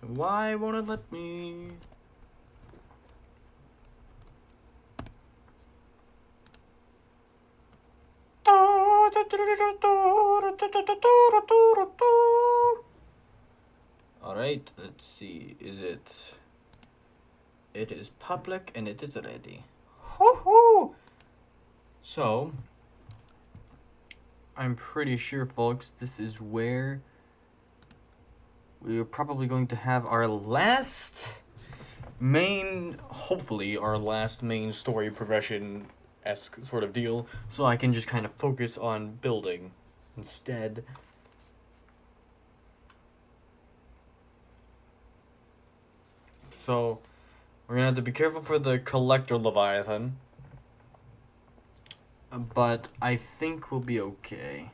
Why won't it let me? Alright, let's see. Is it? It is public and it is ready. Ho-ho! So, I'm pretty sure, folks, this is where we're probably going to have our last main, hopefully, our last main story progression-esque sort of deal, so I can just kind of focus on building instead. So, we're gonna have to be careful for the Collector Leviathan, but I think we'll be okay.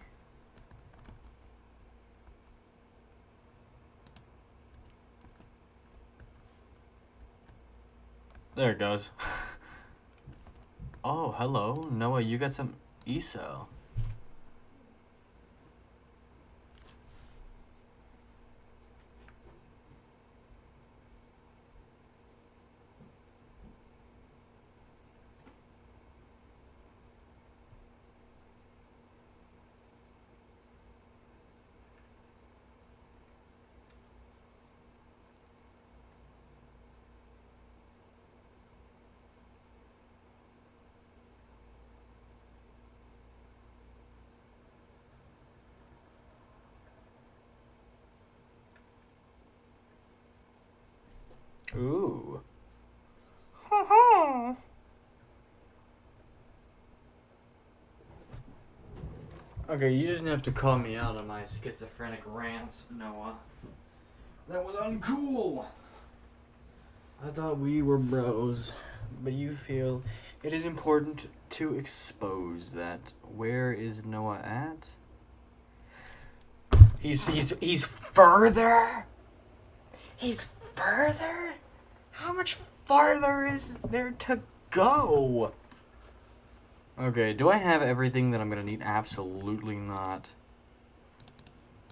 There it goes. Oh, hello. Noah, you got some ESO. Ooh. Okay, you didn't have to call me out on my schizophrenic rants, Noah. That was uncool. I thought we were bros, but you feel it is important to expose that. Where is Noah at? He's further. He's further. How much farther is there to go? Okay, do I have everything that I'm gonna need? Absolutely not.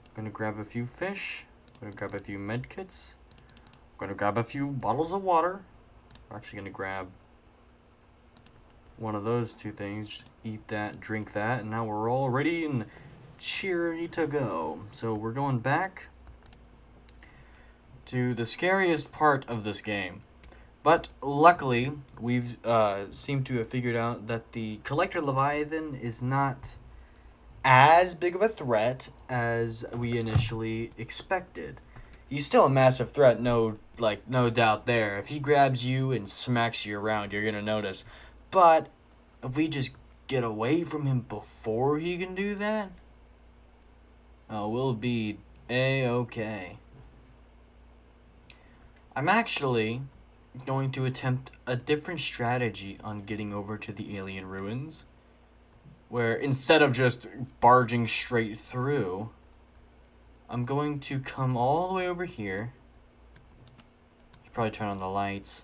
I'm gonna grab a few fish. I'm gonna grab a few medkits. I'm gonna grab a few bottles of water. I'm actually gonna grab one of those two things. Eat that, drink that, and now we're all ready and cheery to go. So we're going back to the scariest part of this game. But luckily, we've seemed to have figured out that the Collector Leviathan is not as big of a threat as we initially expected. He's still a massive threat, no doubt there. If he grabs you and smacks you around, you're gonna notice. But if we just get away from him before he can do that, we'll be A-okay. I'm actually going to attempt a different strategy on getting over to the alien ruins, where instead of just barging straight through, I'm going to come all the way over here. Should probably turn on the lights.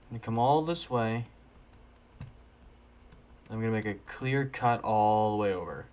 I'm gonna come all this way. I'm gonna make a clear cut all the way over.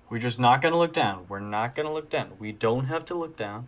We're just not gonna look down. We're not gonna look down. We don't have to look down.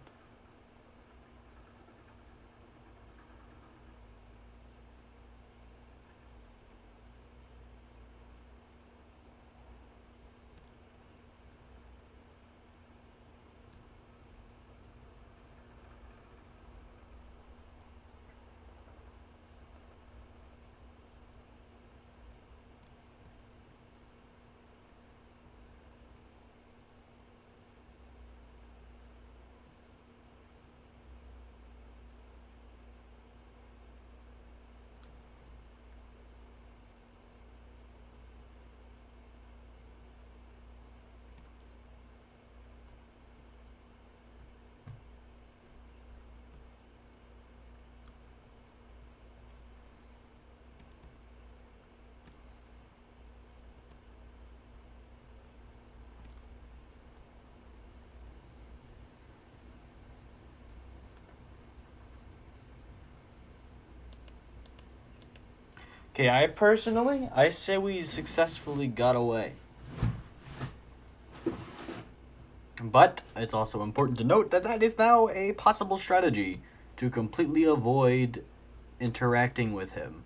Okay, I say we successfully got away. But it's also important to note that that is now a possible strategy to completely avoid interacting with him.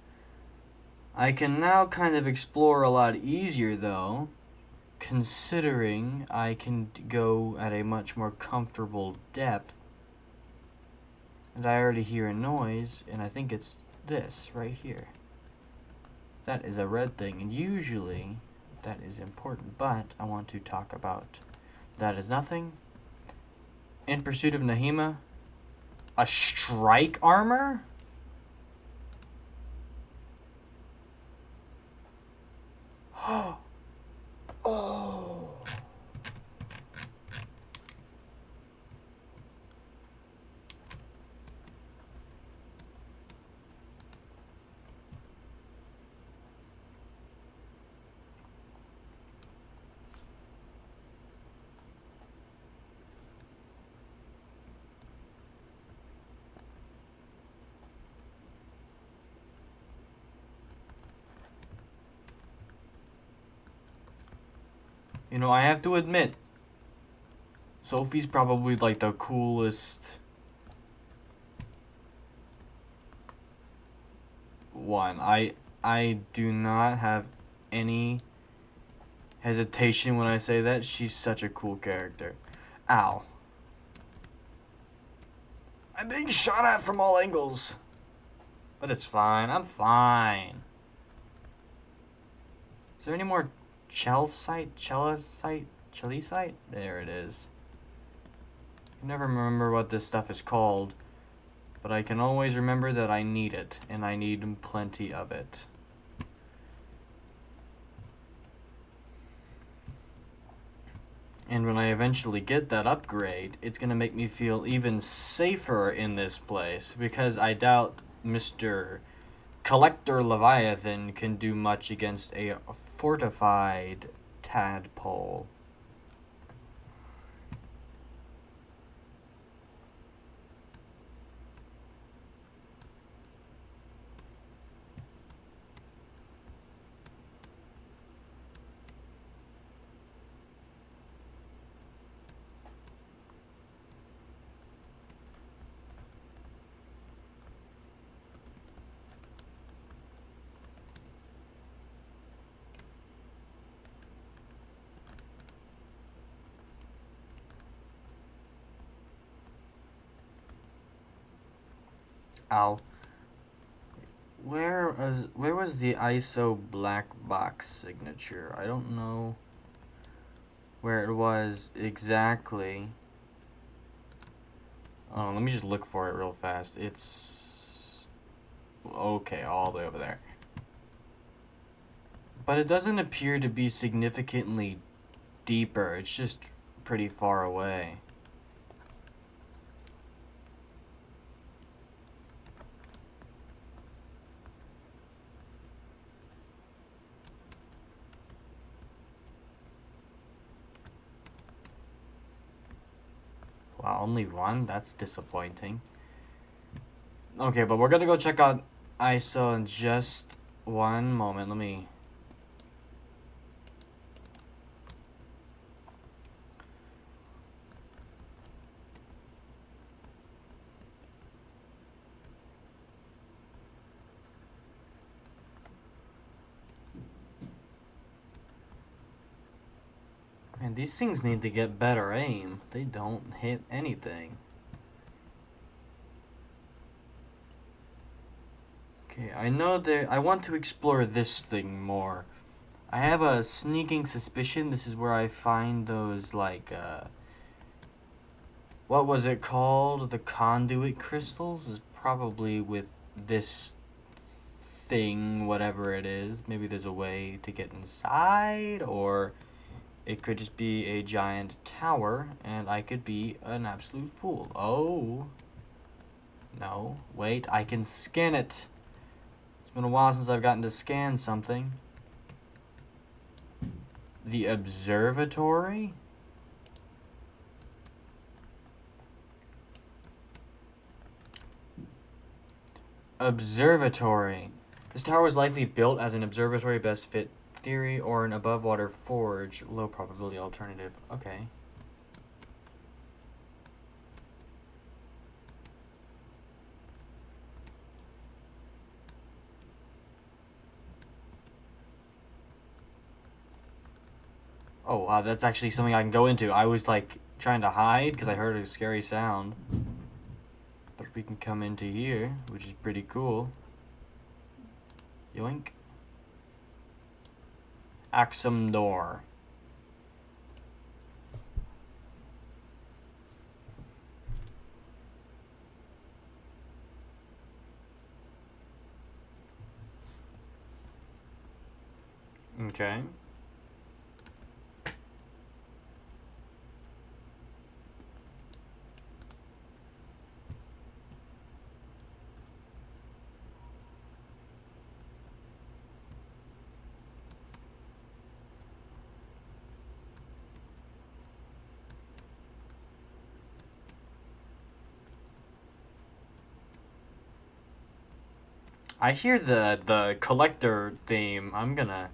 I can now kind of explore a lot easier though, considering I can go at a much more comfortable depth. And I already hear a noise, and I think it's this right here. That is a red thing, and usually that is important, but I want to talk about that is nothing. In pursuit of Nahima, a strike armor? Oh. You know, I have to admit, Sophie's probably like the coolest one. I do not have any hesitation when I say that. She's such a cool character. Ow. I'm being shot at from all angles. But it's fine. I'm fine. Is there any more chelicite? There it is. I never remember what this stuff is called, but I can always remember that I need it, and I need plenty of it. And when I eventually get that upgrade, it's going to make me feel even safer in this place, because I doubt Mr. Collector Leviathan can do much against a fortified tadpole. Ow. Where was the ISO black box signature? I don't know where it was exactly. Oh, let me just look for it real fast. It's okay, all the way over there. But it doesn't appear to be significantly deeper. It's just pretty far away. Wow, only one? That's disappointing. Okay, but we're gonna go check out ISO in just one moment. Let me... Man, these things need to get better aim. They don't hit anything. Okay, I know that I want to explore this thing more. I have a sneaking suspicion this is where I find those, like, what was it called? The conduit crystals is probably with this thing, whatever it is. Maybe there's a way to get inside, or it could just be a giant tower, and I could be an absolute fool. Oh. No. Wait, I can scan it. It's been a while since I've gotten to scan something. The observatory? Observatory. This tower was likely built as an observatory best fit theory or an above water forge low probability alternative. Okay. Oh, wow, that's actually something I can go into. I was like trying to hide because I heard a scary sound. But we can come into here, which is pretty cool. Yoink. Axum door. Okay. I hear the collector theme. I'm gonna.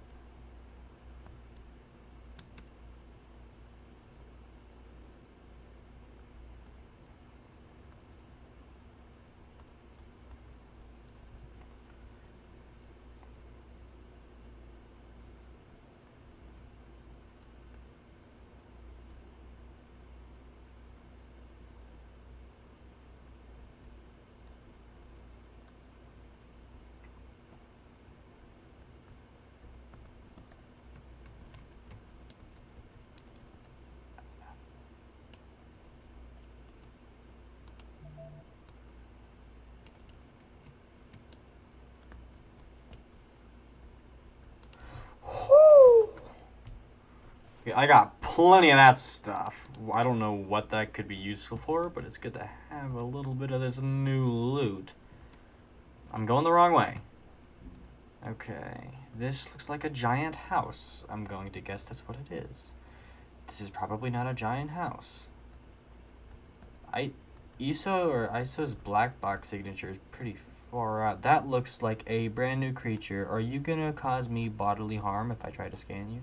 Okay, I got plenty of that stuff. I don't know what that could be useful for, but it's good to have a little bit of this new loot. I'm going the wrong way. Okay, this looks like a giant house. I'm going to guess that's what it is. This is probably not a giant house. ISO's black box signature is pretty far out. That looks like a brand new creature. Are you gonna cause me bodily harm if I try to scan you?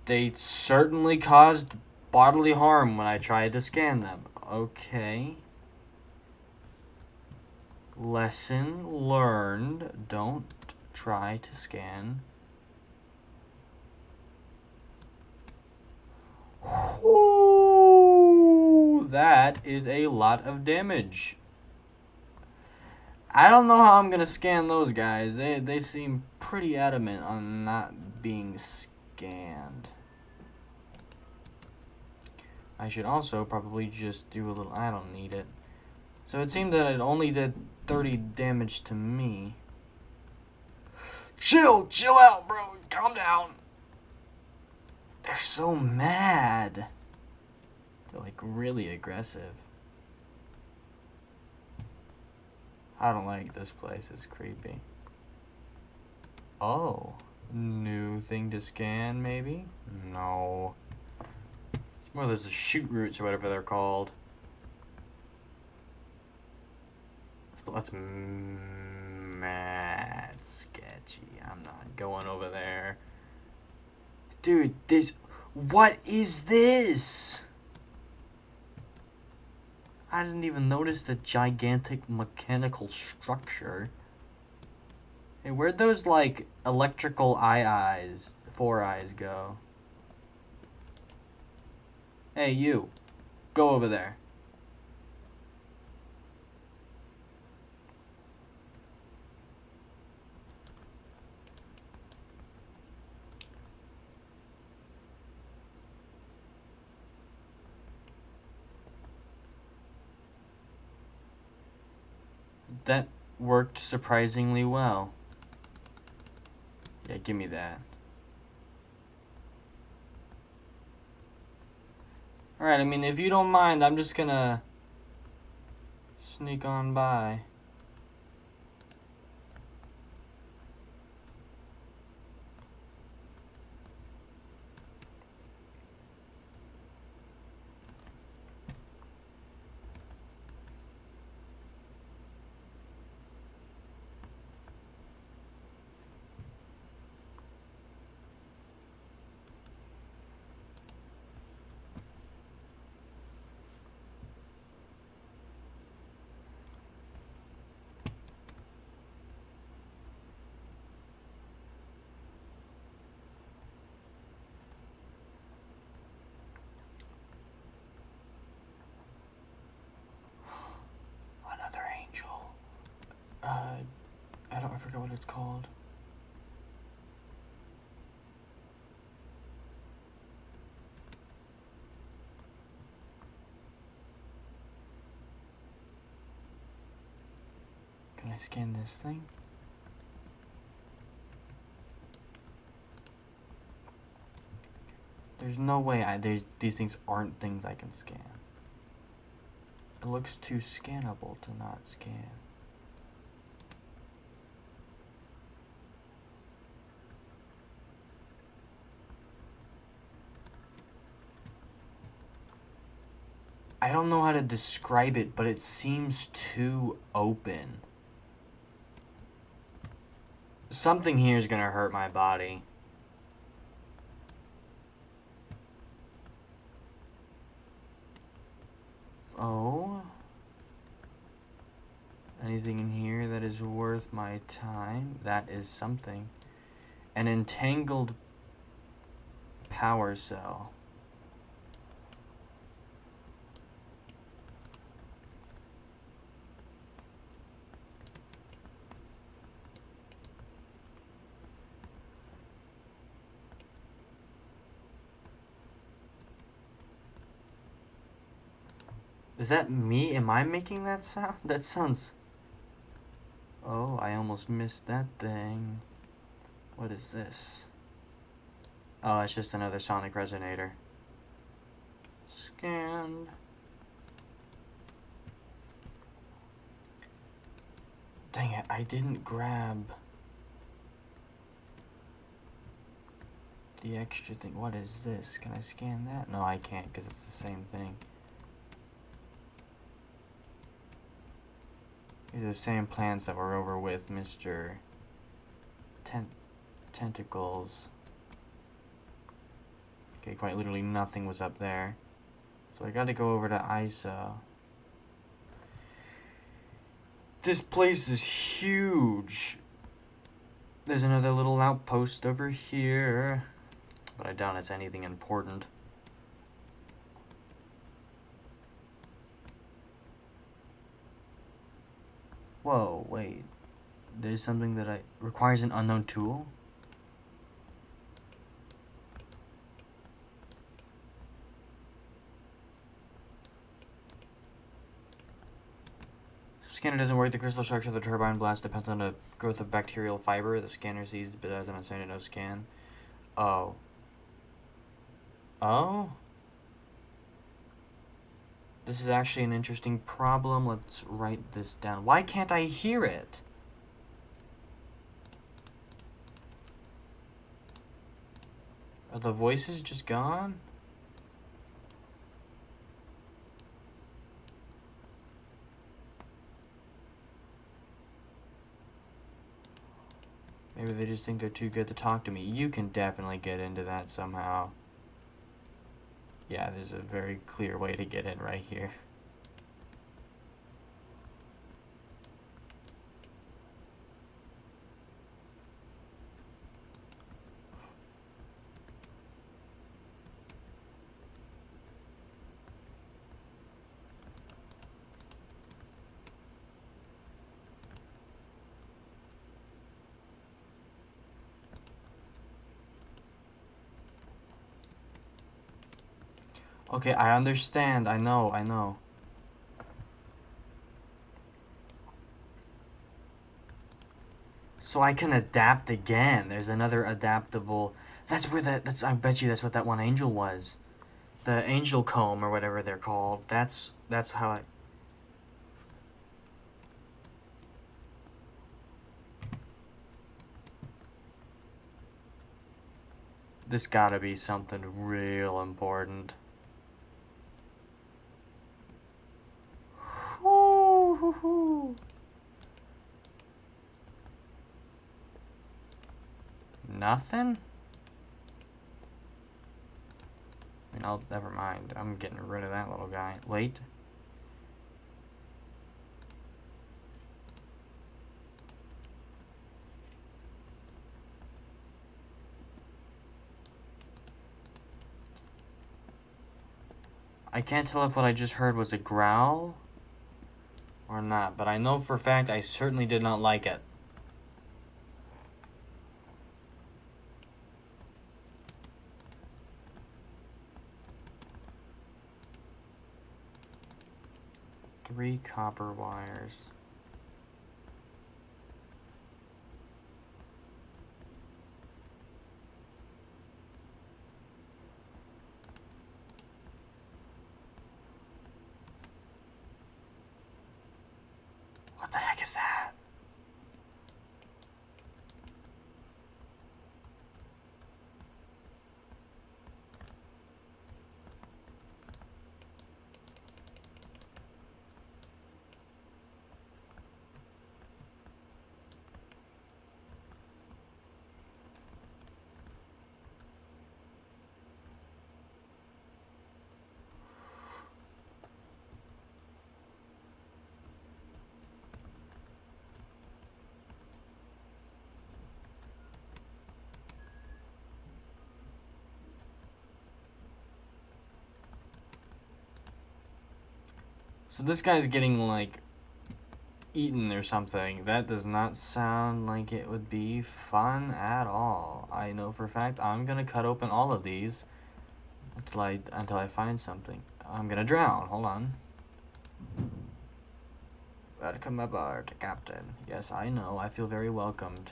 They certainly caused bodily harm when I tried to scan them. Okay. Lesson learned. Don't try to scan. Ooh, that is a lot of damage. I don't know how I'm gonna scan those guys. They seem pretty adamant on not being scanned. I should also probably just do a little. I don't need it. So it seemed that it only did 30 damage to me. Chill out, bro. Calm down. They're so mad. They're like really aggressive. I don't like this place. It's creepy. Oh, new thing to scan, maybe? No. It's more those shoot roots or whatever they're called. But that's mad sketchy. I'm not going over there. Dude, what is this? I didn't even notice the gigantic mechanical structure. Hey, where'd those, like, electrical four eyes go? Hey, you. Go over there. That worked surprisingly well. Yeah, give me that. Alright, I mean, if you don't mind, I'm just gonna sneak on by. what it's called? Can I scan this thing? There's no way these things aren't things I can scan. It looks too scannable to not scan. I don't know how to describe it, but it seems too open. Something here is gonna hurt my body. Oh. Anything in here that is worth my time? That is something. An entangled power cell. Is that me? Am I making that sound? That sounds... Oh, I almost missed that thing. What is this? Oh, it's just another sonic resonator. Scanned. Dang it, I didn't grab the extra thing. What is this? Can I scan that? No, I can't because it's the same thing. These are the same plants that we're over with Mr. Tentacles. Okay, quite literally nothing was up there. So I gotta go over to ISO. This place is huge. There's another little outpost over here, but I doubt it's anything important. Whoa, wait. There's something that requires an unknown tool? Scanner doesn't work. The crystal structure of the turbine blast depends on the growth of bacterial fiber. The scanner sees but doesn't assign a no scan. Oh. Oh? This is actually an interesting problem. Let's write this down. Why can't I hear it? Are the voices just gone? Maybe they just think they're too good to talk to me. You can definitely get into that somehow. Yeah, there's a very clear way to get in right here. Okay, I understand. I know. So I can adapt again. There's another adaptable... That's where I bet you that's what that one angel was. The angel comb or whatever they're called. That's how I... This gotta be something real important. Nothing? I mean, never mind. I'm getting rid of that little guy. Wait. I can't tell if what I just heard was a growl or not, but I know for a fact I certainly did not like it. 3 copper wires. What the heck is that? So this guy's getting, like, eaten or something. That does not sound like it would be fun at all. I know for a fact I'm gonna cut open all of these until I find something. I'm gonna drown. Hold on. Welcome aboard, Captain. Yes, I know. I feel very welcomed.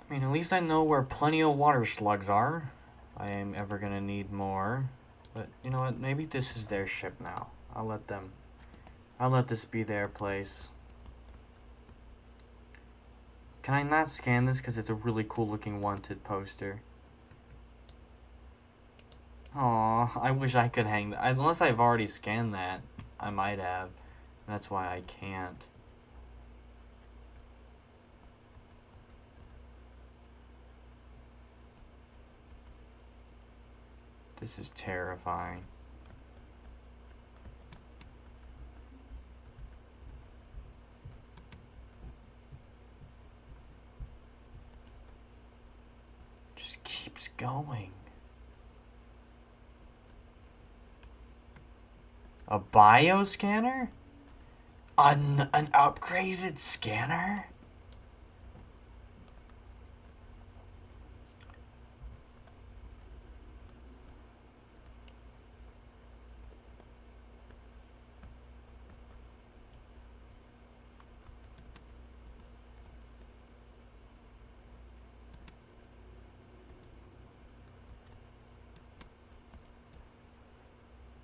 I mean, at least I know where plenty of water slugs are. I am ever gonna need more. But you know what? Maybe this is their ship now. I'll let this be their place. Can I not scan this because it's a really cool looking wanted poster? Aw, I wish I could hang that. Unless I've already scanned that, I might have. That's why I can't. This is terrifying. Just keeps going. A bioscanner? An upgraded scanner?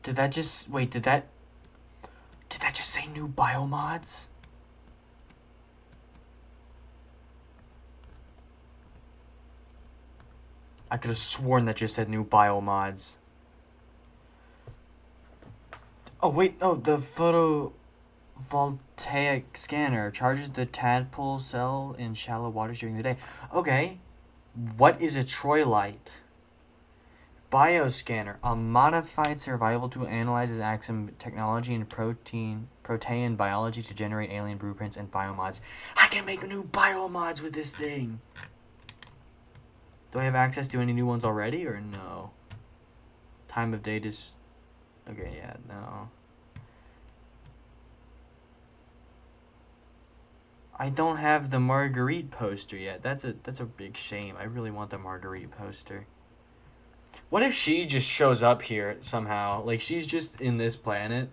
Did that just... Wait, did that just say new biomods? I could have sworn that just said new biomods. Oh, wait, no, the photovoltaic scanner charges the tadpole cell in shallow waters during the day. Okay, what is a troilite? Bioscanner, a modified survival tool, analyzes Axum technology and protein biology to generate alien blueprints and biomods. I can make new biomods with this thing. Do I have access to any new ones already, or no? Time of day just... Okay, yeah, no. I don't have the Marguerite poster yet. That's a big shame. I really want the Marguerite poster. What if she just shows up here somehow? Like, she's just in this planet.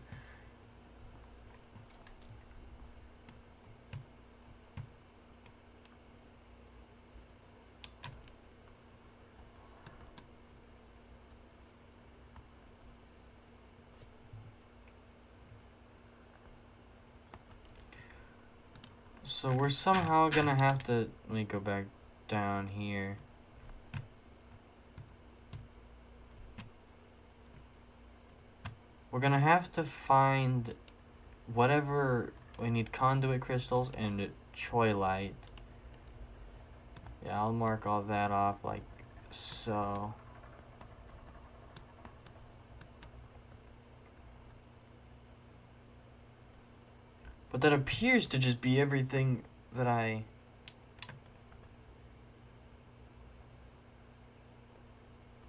So we're somehow gonna have to... Let me go back down here. We're gonna have to find whatever... We need conduit crystals and troilite. Yeah, I'll mark all that off like so. But that appears to just be everything that I...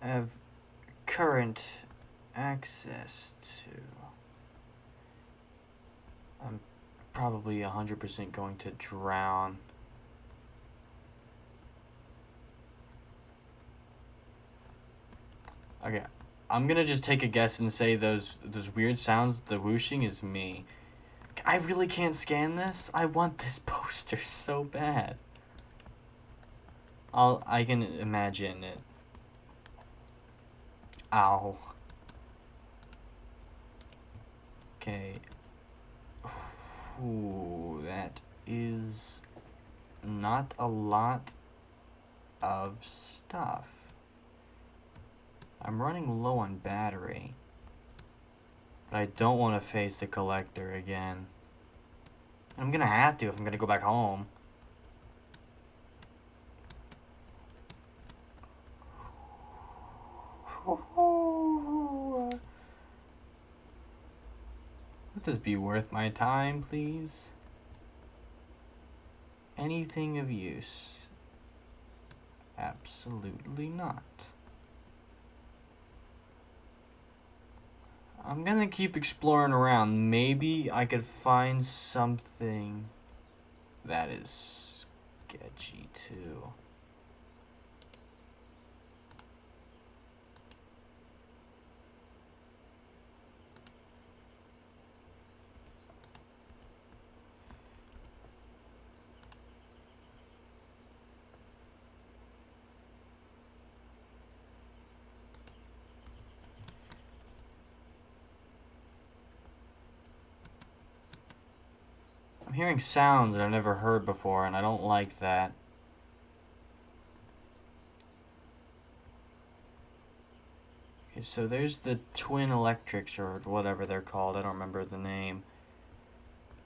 have current access to. probably 100% going to drown. Okay, I'm gonna just take a guess and say those weird sounds, the whooshing is me. I really can't scan this. I want this poster so bad. I can imagine it. Ow. Okay. Ooh, that is not a lot of stuff. I'm running low on battery. But I don't want to face the collector again. I'm gonna have to if I'm gonna go back home. Would this be worth my time, please? Anything of use? Absolutely not. I'm gonna keep exploring around. Maybe I could find something that is sketchy too. I'm hearing sounds that I've never heard before, and I don't like that. Okay, so there's the twin electrics, or whatever they're called. I don't remember the name.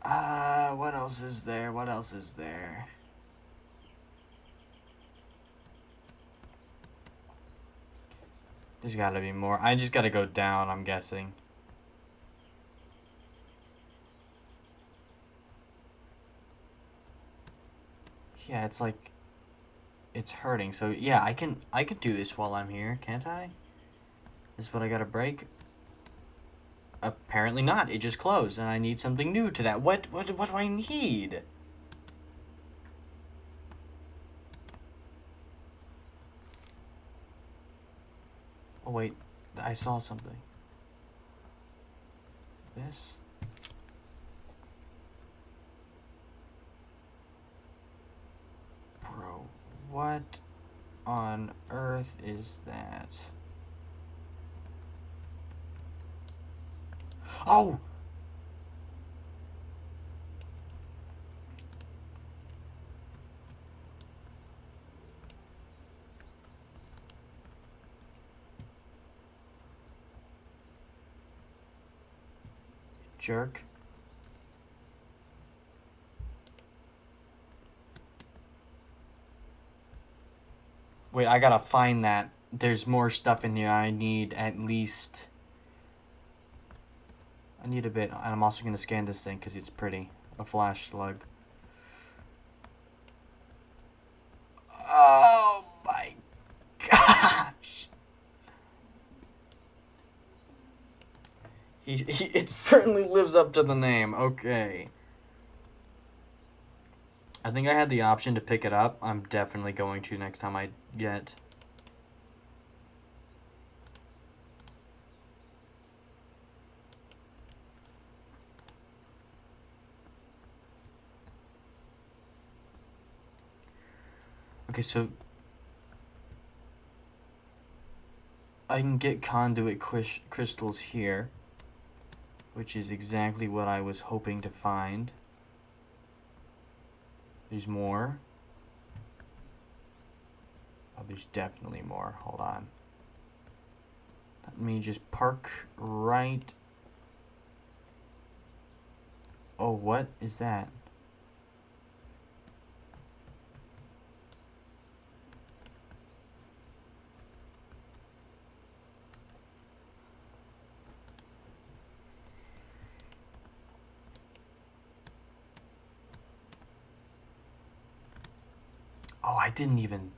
What else is there? What else is there? There's gotta be more. I just gotta go down, I'm guessing. Yeah, it's like it's hurting. So yeah, I can do this while I'm here, can't I? This is what I gotta break. Apparently not. It just closed, and I need something new to that. What do I need? Oh wait, I saw something. This? Bro, what on earth is that? Oh! Jerk. Wait, I gotta find that. There's more stuff in here. I need at least... I need a bit. And I'm also gonna scan this thing because it's pretty. A flash slug. Oh my gosh! It certainly lives up to the name. Okay. I think I had the option to pick it up. I'm definitely going to next time I get... Okay, so... I can get conduit crystals here, which is exactly what I was hoping to find. There's more. Oh, there's definitely more. Hold on. Let me just park right... Oh, what is that? Oh, I didn't even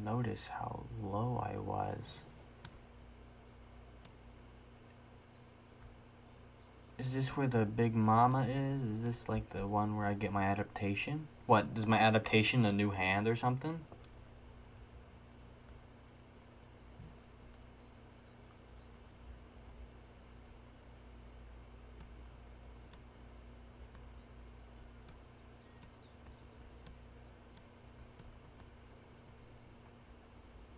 notice how low I was. Is this where the big mama is? Is this like the one where I get my adaptation? What, is my adaptation a new hand or something?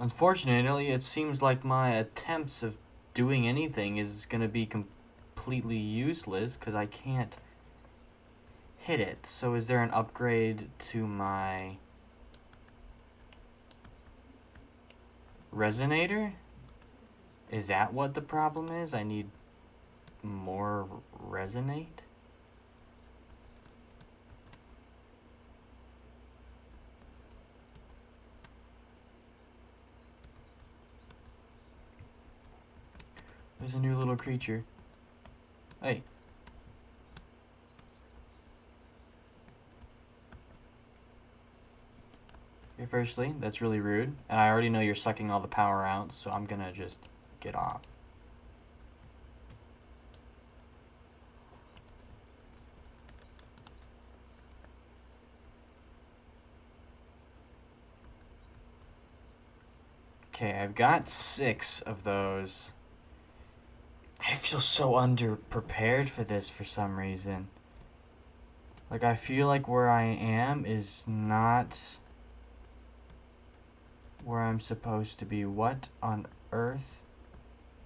Unfortunately, it seems like my attempts of doing anything is going to be completely useless because I can't hit it. So is there an upgrade to my resonator? Is that what the problem is? I need more resonate? There's a new little creature. Hey. Okay, firstly, that's really rude. And I already know you're sucking all the power out, so I'm gonna just get off. Okay, I've got 6 of those. I feel so underprepared for this for some reason. Like, I feel like where I am is not where I'm supposed to be. What on earth?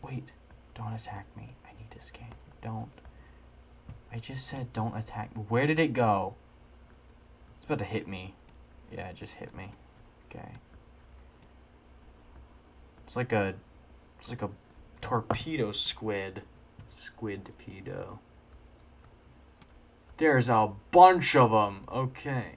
Wait, don't attack me. I need to scan. Don't. I just said don't attack me. Where did it go? It's about to hit me. Yeah, it just hit me. Okay. It's like a torpedo squid. Squid-pedo. There's a bunch of them. Okay.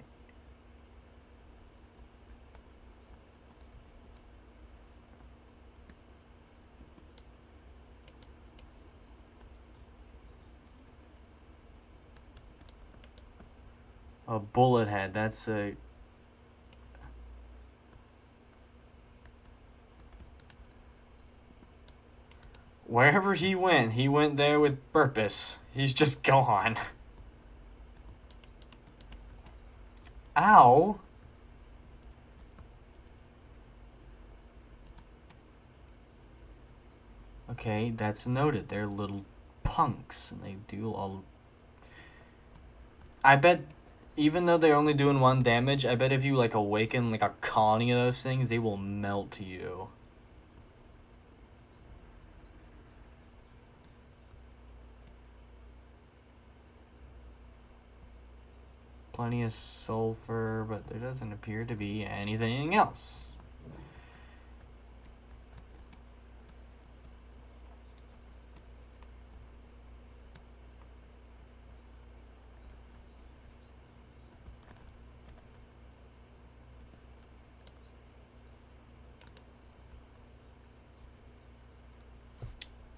A bullet head. That's a... Wherever he went there with purpose. He's just gone. Ow! Okay, that's noted. They're little punks, and they do all... I bet, even though they're only doing 1 damage, I bet if you, like, awaken, like, a colony of those things, they will melt you. Plenty of sulfur, but there doesn't appear to be anything else.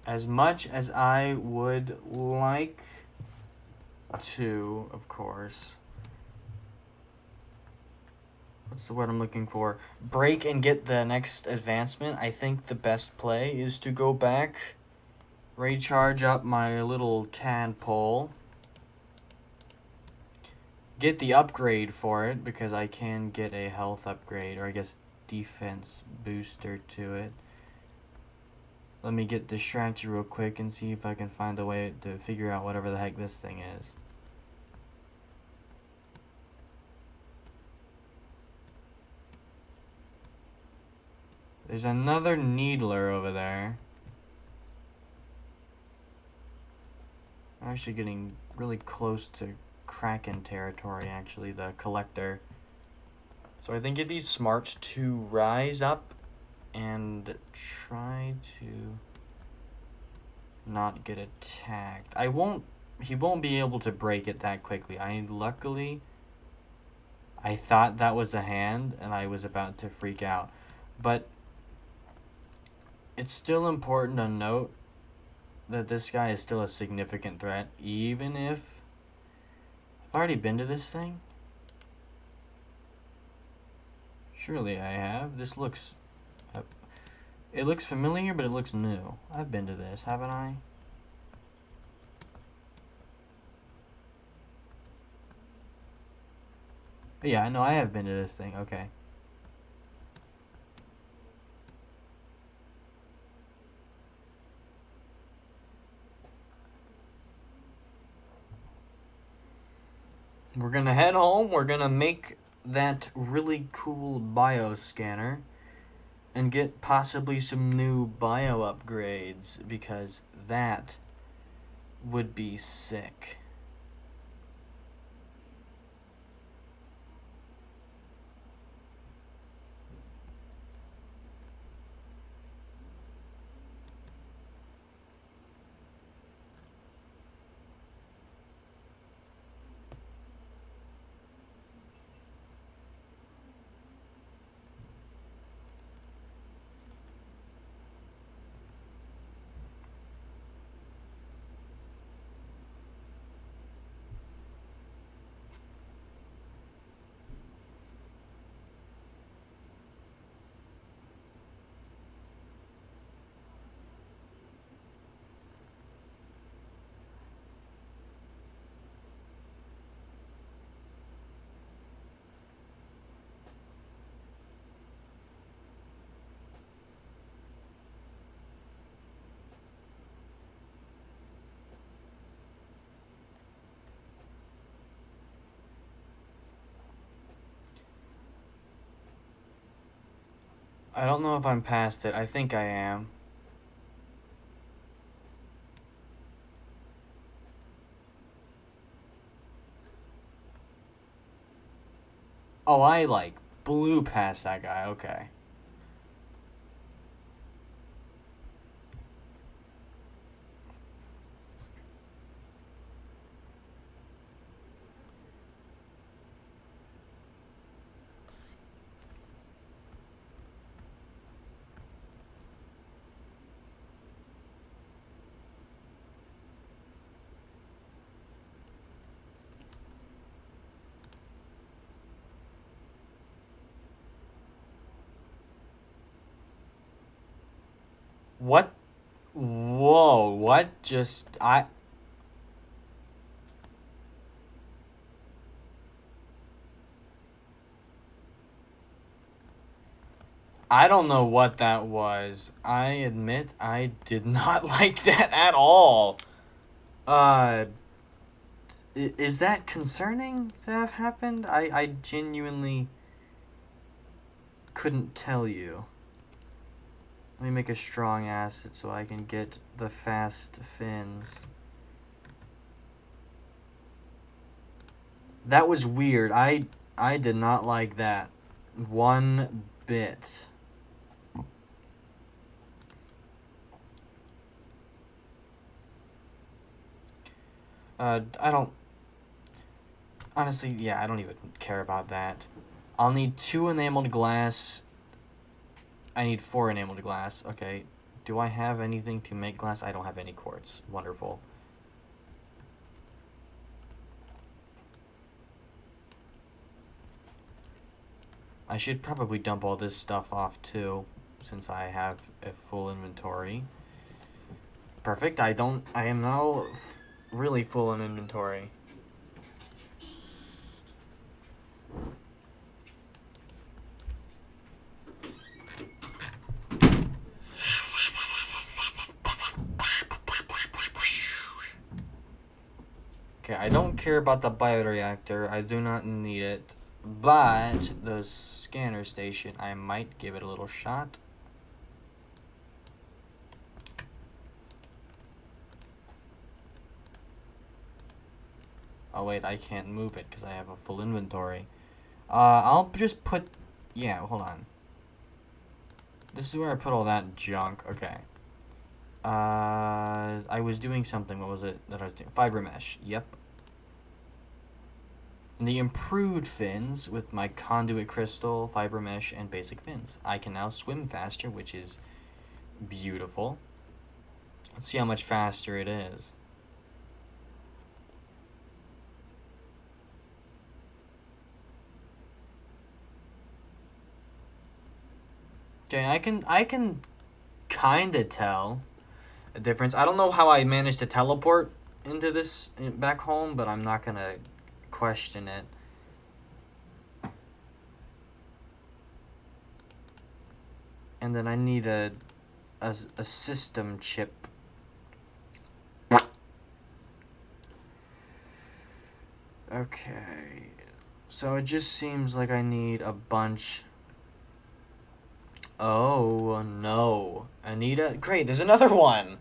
As much as I would like to, of course, what's the word I'm looking for? Break and get the next advancement. I think the best play is to go back, recharge up my little tadpole, get the upgrade for it, because I can get a health upgrade, or I guess defense booster to it. Let me get distracted real quick and see if I can find a way to figure out whatever the heck this thing is. There's another needler over there. I'm actually getting really close to Kraken territory, actually, the collector. So I think it'd be smart to rise up and try to not get attacked. He won't be able to break it that quickly. Luckily, I thought that was a hand and I was about to freak out. But it's still important to note that this guy is still a significant threat, even if... I've already been to this thing? Surely I have. This looks... It looks familiar, but it looks new. I've been to this, haven't I? But yeah, no, I have been to this thing. Okay. We're gonna head home. We're gonna make that really cool bio scanner and get possibly some new bio upgrades because that would be sick. I don't know if I'm past it. I think I am. Oh, I like blew past that guy. Okay. What? Whoa, what just I don't know what that was. I admit I did not like that at all. Uh is that concerning to have happened? I genuinely couldn't tell you. Let me make a strong acid so I can get the fast fins. That was weird. I did not like that one bit. I don't honestly, yeah, I don't even care about that. I'll need 2 enameled glass. I need 4 enameled glass. Okay. Do I have anything to make glass? I don't have any quartz. Wonderful. I should probably dump all this stuff off too, since I have a full inventory. Perfect. I am now really full in inventory. Okay, I don't care about the bioreactor. I do not need it. But the scanner station, I might give it a little shot. Oh wait, I can't move it because I have a full inventory. I'll just put... Yeah, hold on. This is where I put all that junk. Okay. I was doing something. What was it that I was doing? Fiber mesh. Yep. And the improved fins with my conduit crystal, fiber mesh, and basic fins. I can now swim faster, which is beautiful. Let's see how much faster it is. Okay, I can kind of tell a difference. I don't know how I managed to teleport into this back home, but I'm not gonna question it. And then I need a system chip. Okay. So it just seems like I need a bunch. Oh, no. Anita. Great, there's another one.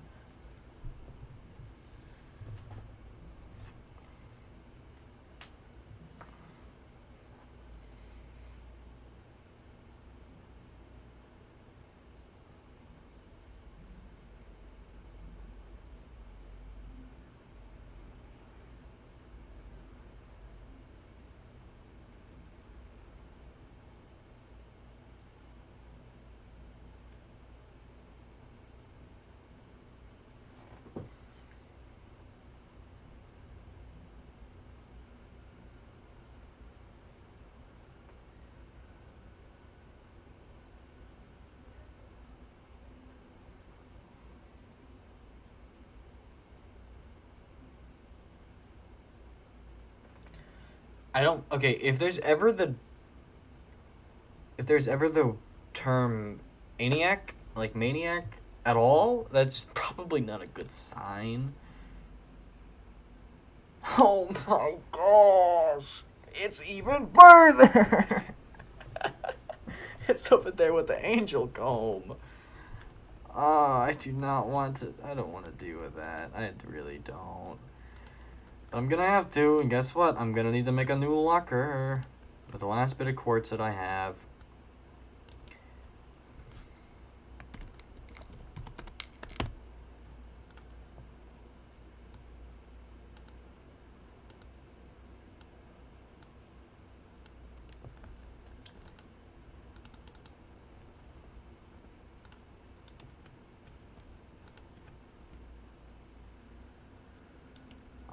I don't. Okay, if there's ever the term maniac at all, that's probably not a good sign. Oh my gosh! It's even further! It's over there with the angel comb. Oh, I do not want to. I don't want to deal with that. I really don't. But I'm gonna have to, and guess what? I'm gonna need to make a new locker with the last bit of quartz that I have.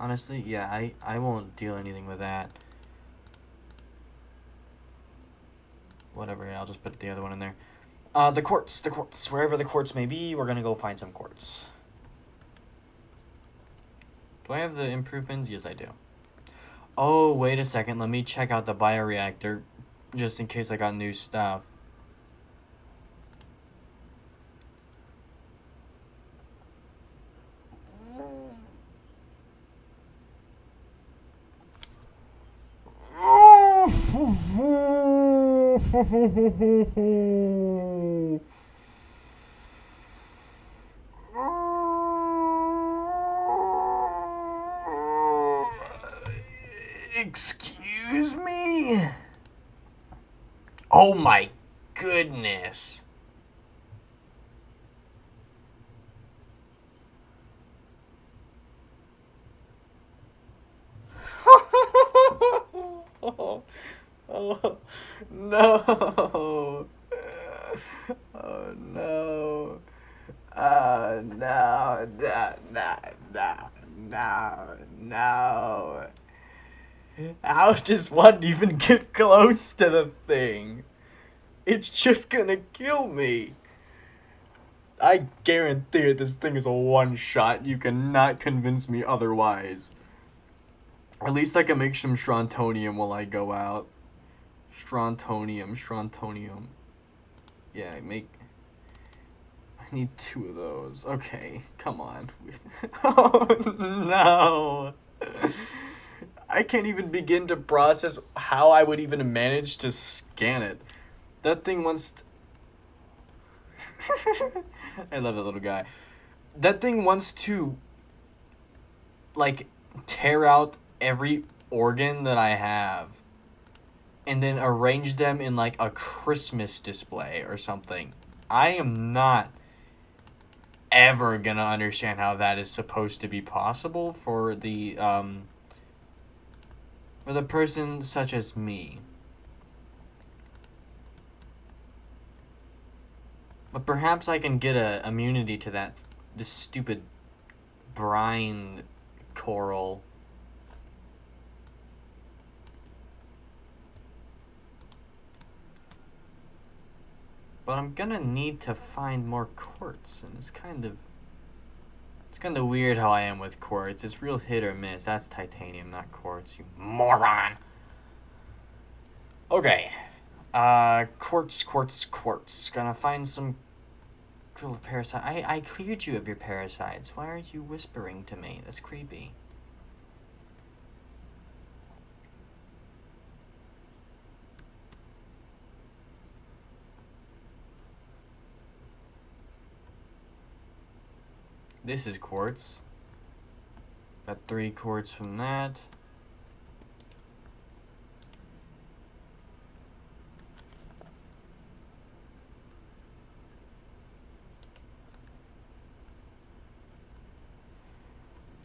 Honestly, yeah, I won't deal anything with that. Whatever, yeah, I'll just put the other one in there. The quartz. Wherever the quartz may be, we're gonna go find some quartz. Do I have the improvements? Yes, I do. Oh, wait a second. Let me check out the bioreactor, just in case I got new stuff. Excuse me? Oh my goodness. Oh, no. Oh no. No, no, no. How does one even get close to the thing? It's just gonna kill me. I guarantee it, this thing is a one-shot. You cannot convince me otherwise. At least I can make some strontium while I go out. Strontium. Yeah, I need 2 of those. Okay, come on. Oh, no. I can't even begin to process how I would even manage to scan it. That thing wants I love that little guy. That thing wants to, like, tear out every organ that I have and then arrange them in, like, a Christmas display or something. I am not ever gonna understand how that is supposed to be possible for the person such as me. But perhaps I can get a immunity to this stupid brine coral. But I'm gonna need to find more quartz, and it's kind of weird how I am with quartz. It's real hit or miss. That's titanium, not quartz, you moron. Okay. Quartz, quartz, quartz. Gonna find some drill of parasite. I cleared you of your parasites. Why are you whispering to me? That's creepy. This is quartz. Got 3 quartz from that.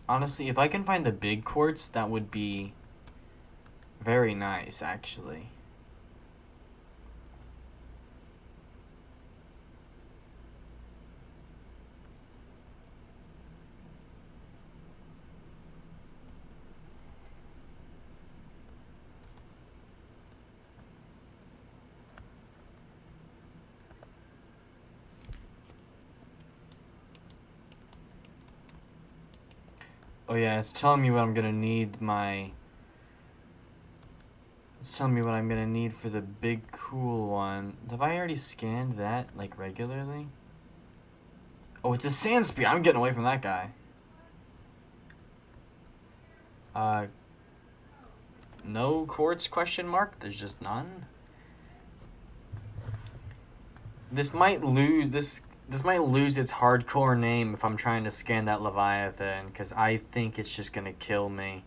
Honestly, if I can find the big quartz, that would be very nice, actually. Oh yeah, it's telling me what I'm gonna need It's telling me what I'm gonna need for the big cool one. Have I already scanned that, like, regularly? Oh, it's a sand spear. I'm getting away from that guy. No quartz question mark? There's just none? This might lose its hardcore name if I'm trying to scan that Leviathan, because I think it's just gonna kill me.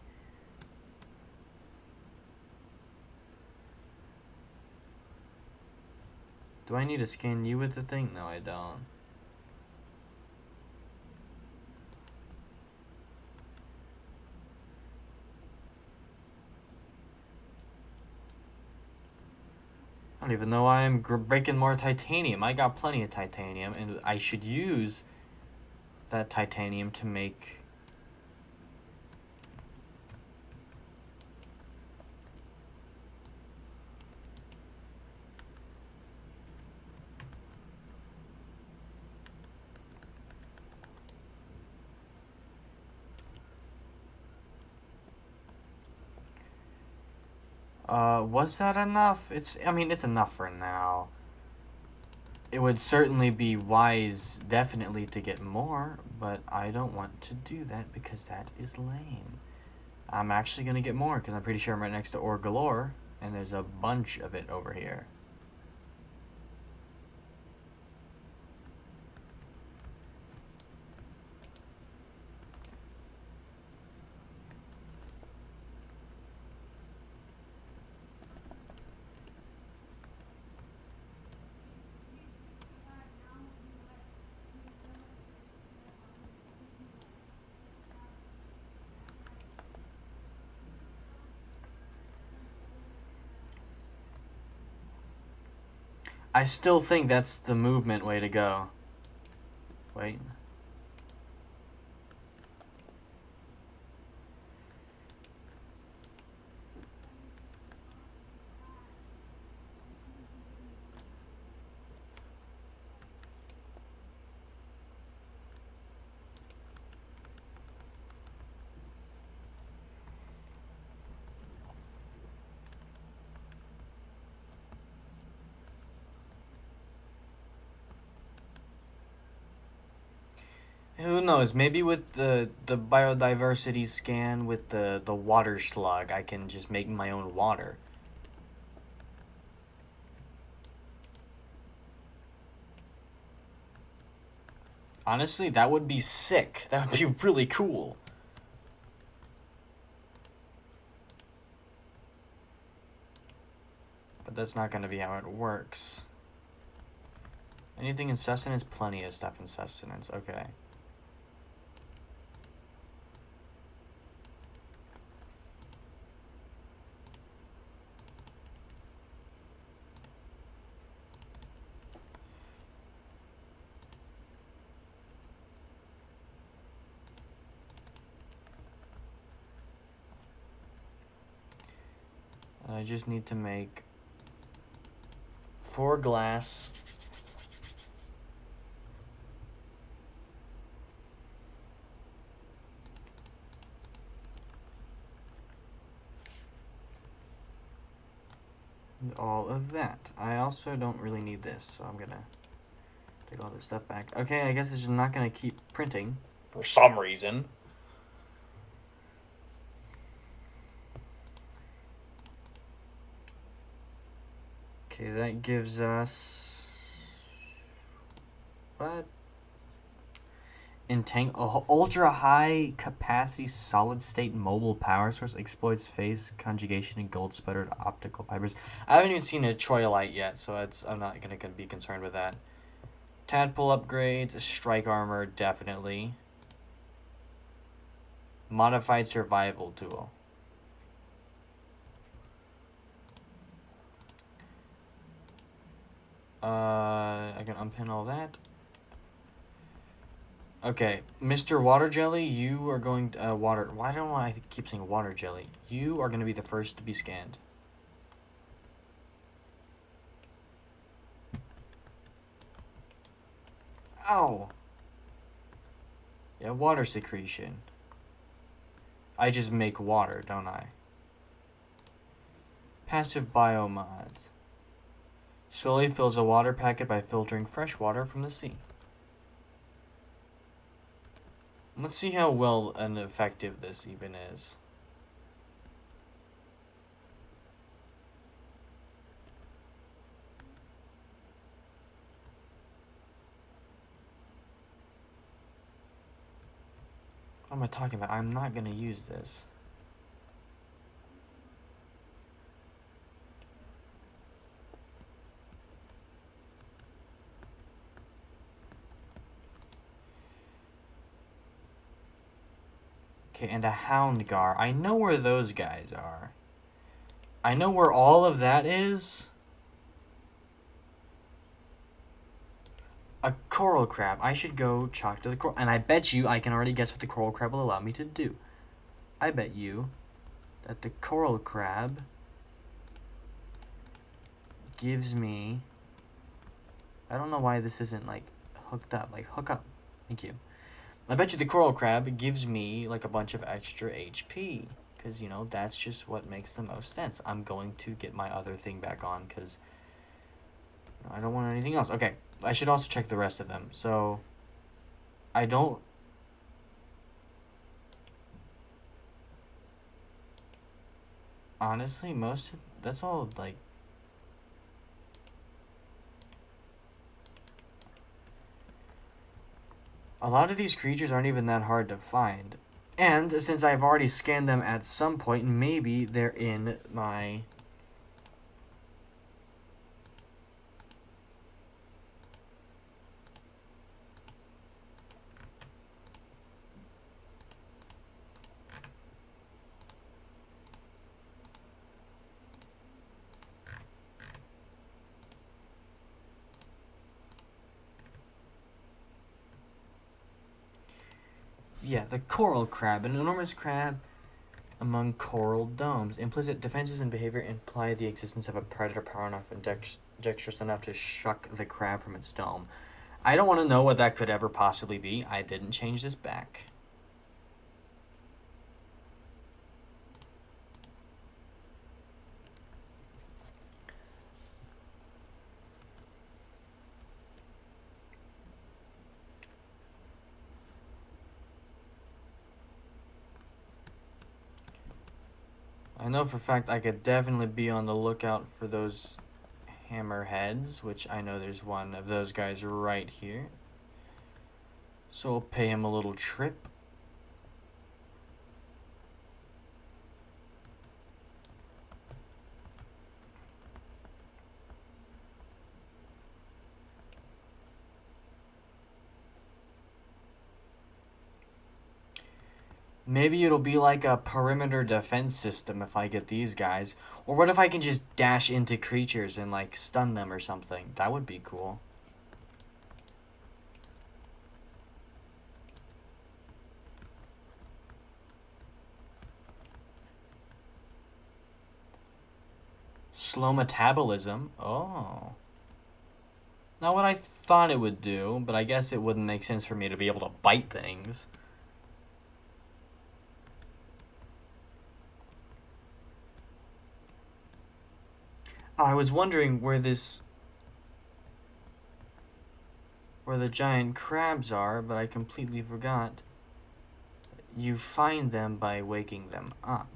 Do I need to scan you with the thing? No, I don't. I don't even know why I'm breaking more titanium. I got plenty of titanium, and I should use that titanium to make... was that enough? I mean, it's enough for now. It would certainly be wise, definitely, to get more, but I don't want to do that because that is lame. I'm actually going to get more because I'm pretty sure I'm right next to ore galore, and there's a bunch of it over here. I still think that's the movement way to go. Wait. Who knows? Maybe with the biodiversity scan with the water slug, I can just make my own water. Honestly, that would be sick. That would be really cool. But that's not going to be how it works. Anything in sustenance? Plenty of stuff in sustenance. Okay. I just need to make 4 glass. And all of that. I also don't really need this, so I'm gonna take all this stuff back. Okay, I guess it's just not gonna keep printing for some reason. Okay, that gives us what? Ultra high capacity solid state mobile power source exploits phase conjugation and gold sputtered optical fibers. I haven't even seen a Troyolite yet, so I'm not gonna be concerned with that. Tadpole upgrades, strike armor, definitely. Modified survival tool. I can unpin all that. Okay, Mr. Water Jelly, you are going to, water. Why don't I keep saying water jelly? You are going to be the first to be scanned. Ow! Yeah, water secretion. I just make water, don't I? Passive biomods. Slowly fills a water packet by filtering fresh water from the sea. Let's see how well and effective this even is. What am I talking about? I'm not going to use this. Okay, and a Houndgar. I know where those guys are. I know where all of that is. A coral crab. I should go talk to the coral. And I bet you I can already guess what the coral crab will allow me to do. I bet you that the coral crab gives me... I don't know why this isn't, like, hooked up. Like, hook up. Thank you. I bet you the coral crab gives me, like, a bunch of extra HP. Because, you know, that's just what makes the most sense. I'm going to get my other thing back on because I don't want anything else. Okay, I should also check the rest of them. So, I don't... Honestly, that's all, like... A lot of these creatures aren't even that hard to find. And since I've already scanned them at some point, maybe they're in my... Yeah, the coral crab, an enormous crab among coral domes. Implicit defenses and behavior imply the existence of a predator power enough and dexterous enough to shuck the crab from its dome. I don't want to know what that could ever possibly be. I didn't change this back. I know for a fact I could definitely be on the lookout for those hammerheads, which I know there's one of those guys right here. So we'll pay him a little trip. Maybe it'll be like a perimeter defense system if I get these guys. Or what if I can just dash into creatures and, like, stun them or something? That would be cool. Slow metabolism. Oh. Not what I thought it would do, but I guess it wouldn't make sense for me to be able to bite things. I was wondering where the giant crabs are, but I completely forgot. You find them by waking them up.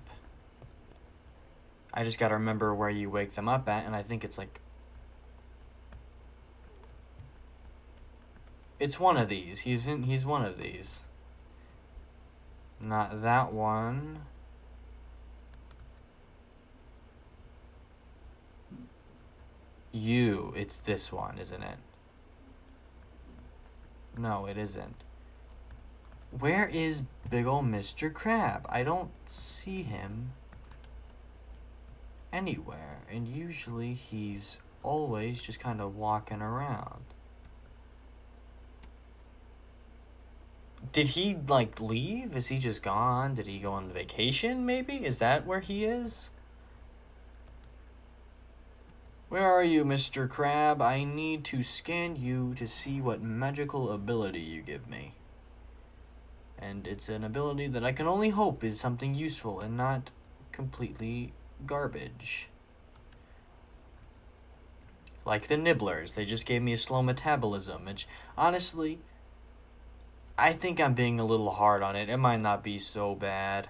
I just gotta remember where you wake them up at, and I think it's like... It's one of these. He's one of these. Not that one. It's this one, isn't it? No, it isn't. Where is big ol' Mr. Crab? I don't see him anywhere, and usually he's always just kind of walking around. Did he, like, leave? Is he just gone? Did he go on vacation, maybe? Is that where he is? Where are you, Mr. Crab? I need to scan you to see what magical ability you give me. And it's an ability that I can only hope is something useful and not completely garbage. Like the nibblers, they just gave me a slow metabolism, which, honestly, I think I'm being a little hard on it. It might not be so bad.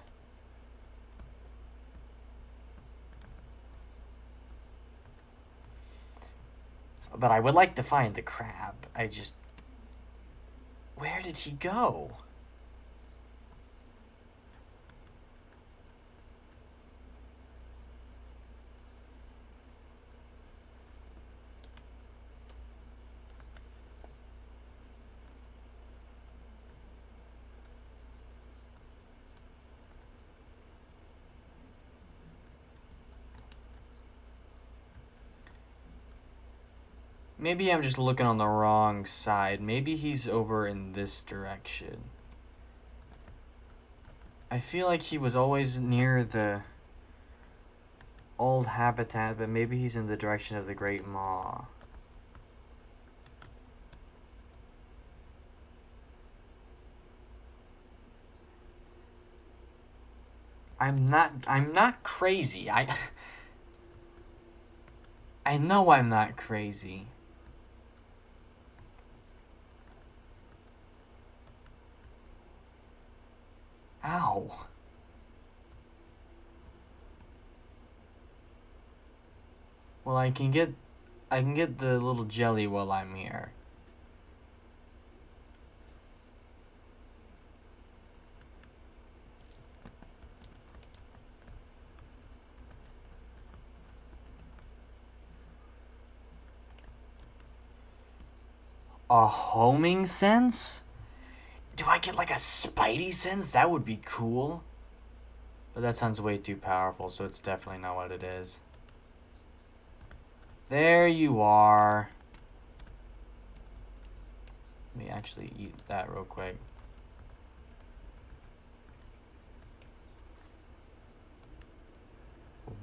But I would like to find the crab. Where did he go? Maybe I'm just looking on the wrong side. Maybe he's over in this direction. I feel like he was always near the old habitat, but maybe he's in the direction of the Great Maw. I'm not crazy. I know I'm not crazy. Ow. Well, I can get the little jelly while I'm here. A homing sense? Do I get like a spidey sense? That would be cool. But that sounds way too powerful, so it's definitely not what it is. There you are. Let me actually eat that real quick.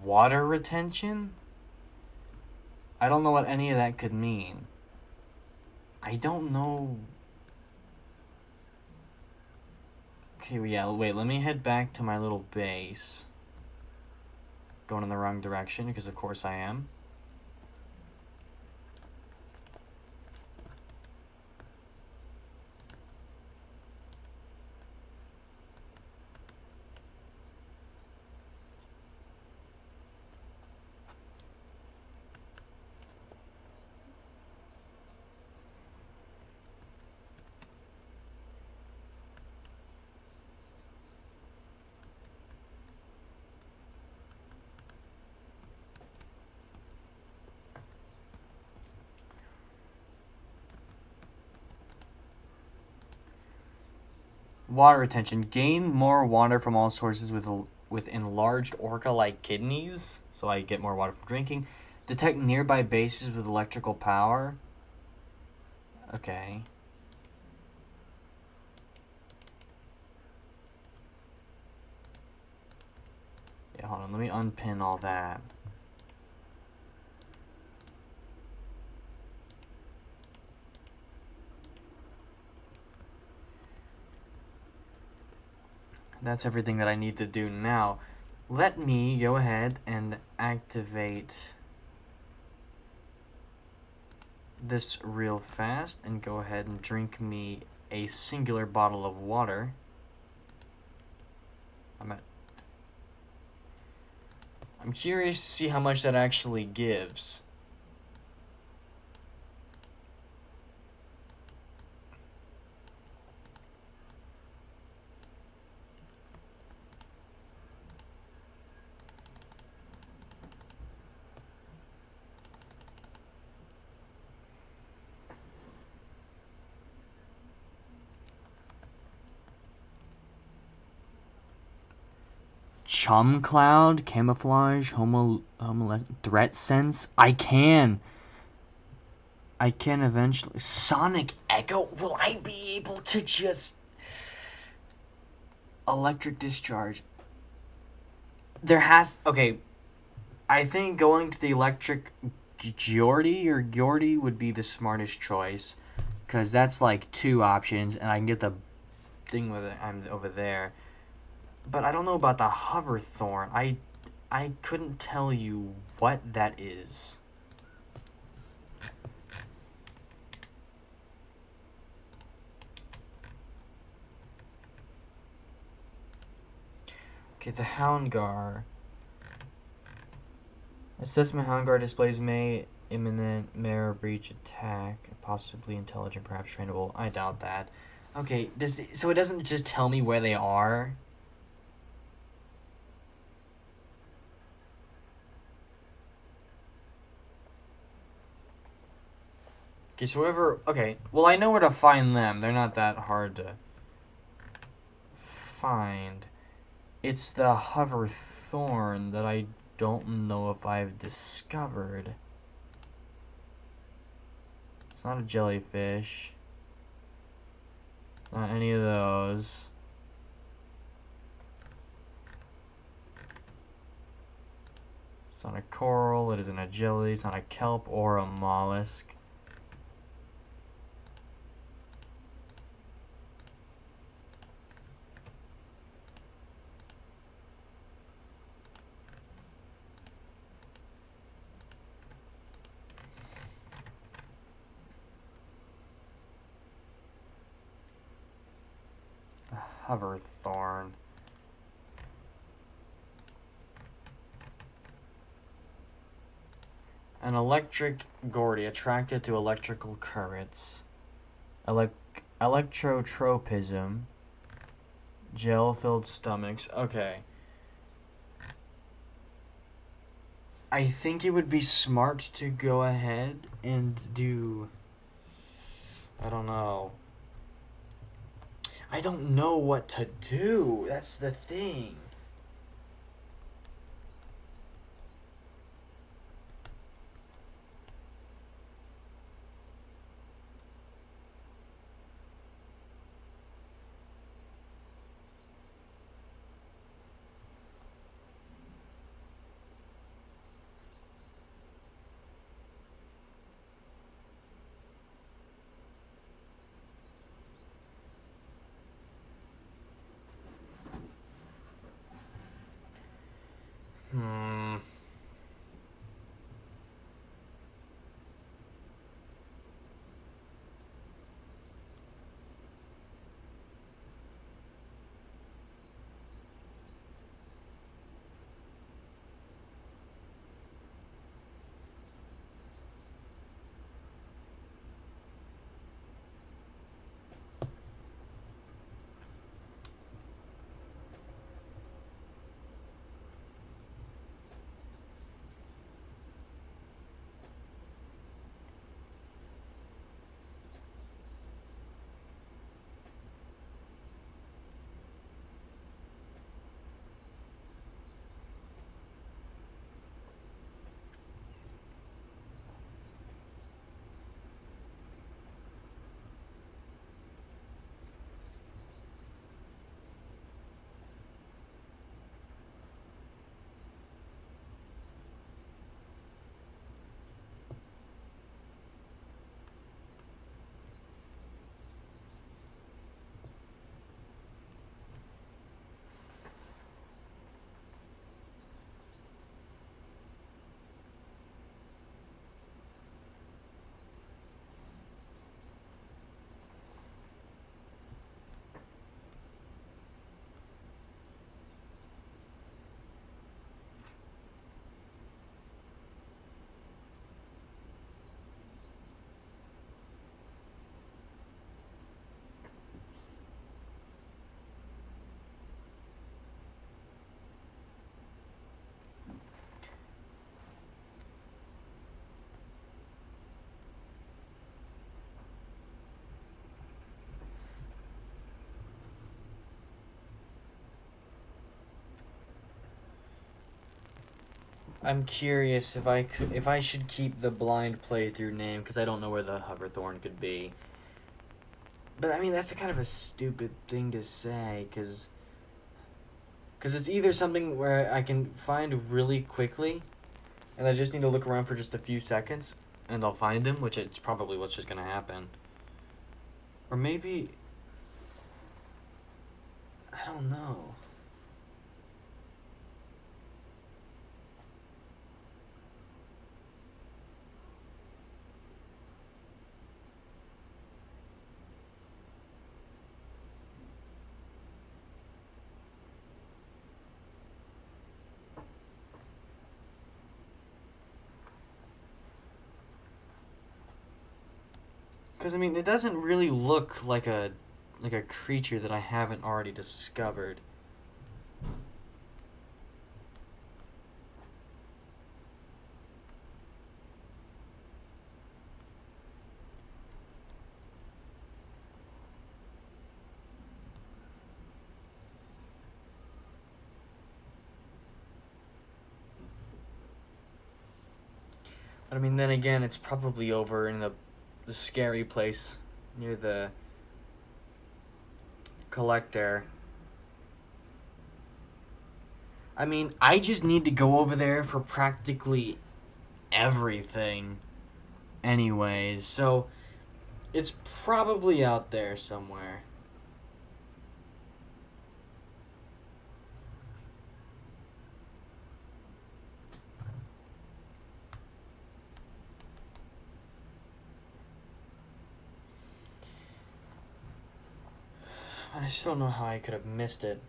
Water retention? I don't know what any of that could mean. I don't know. Okay, yeah, wait, let me head back to my little base. Going in the wrong direction, because of course I am. Water retention. Gain more water from all sources with enlarged orca-like kidneys, so I get more water from drinking. Detect nearby bases with electrical power. Okay. Yeah, hold on. Let me unpin all that. That's everything that I need to do now. Let me go ahead and activate this real fast and go ahead and drink me a singular bottle of water. I'm curious to see how much that actually gives. Chum cloud, camouflage, threat sense. I can eventually. Sonic echo. Will I be able to just electric discharge? Okay. I think going to the electric Geordie would be the smartest choice, because that's like 2 options, and I can get the thing with it. I'm over there. But I don't know about the hoverthorn. I couldn't tell you what that is. Okay, the Houndgar. Assessment Houndgar displays may imminent mirror breach attack, possibly intelligent, perhaps trainable. I doubt that. Okay, so it doesn't just tell me where they are? Okay, so okay, well, I know where to find them. They're not that hard to find. It's the hoverthorn that I don't know if I've discovered. It's not a jellyfish. Not any of those. It's not a coral, it isn't a jelly, it's not a kelp or a mollusk. A hoverthorn. An electric Gordy attracted to electrical currents. Electrotropism. Gel-filled stomachs. Okay. I think it would be smart to go ahead and do... I don't know. I don't know what to do. That's the thing. I'm curious if I should keep the blind playthrough name because I don't know where the Hoverthorn could be. But I mean that's kind of a stupid thing to say because it's either something where I can find really quickly, and I just need to look around for just a few seconds, and I'll find him, which it's probably what's just gonna happen. Or maybe I don't know. Because I mean, it doesn't really look like a creature that I haven't already discovered. But I mean, then again, it's probably over in the scary place near the collector. I mean, I just need to go over there for practically everything anyways, so it's probably out there somewhere. I still don't know how I could have missed it.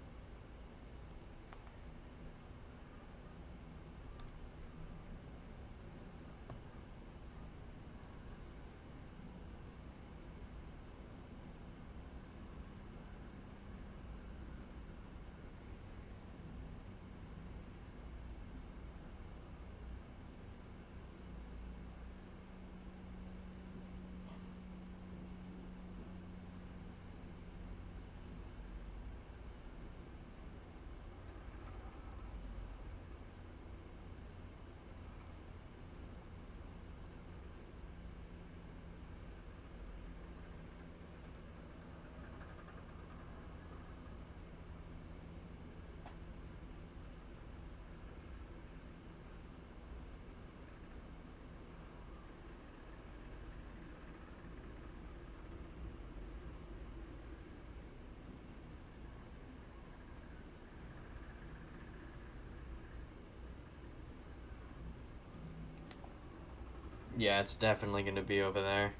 Yeah, it's definitely going to be over there.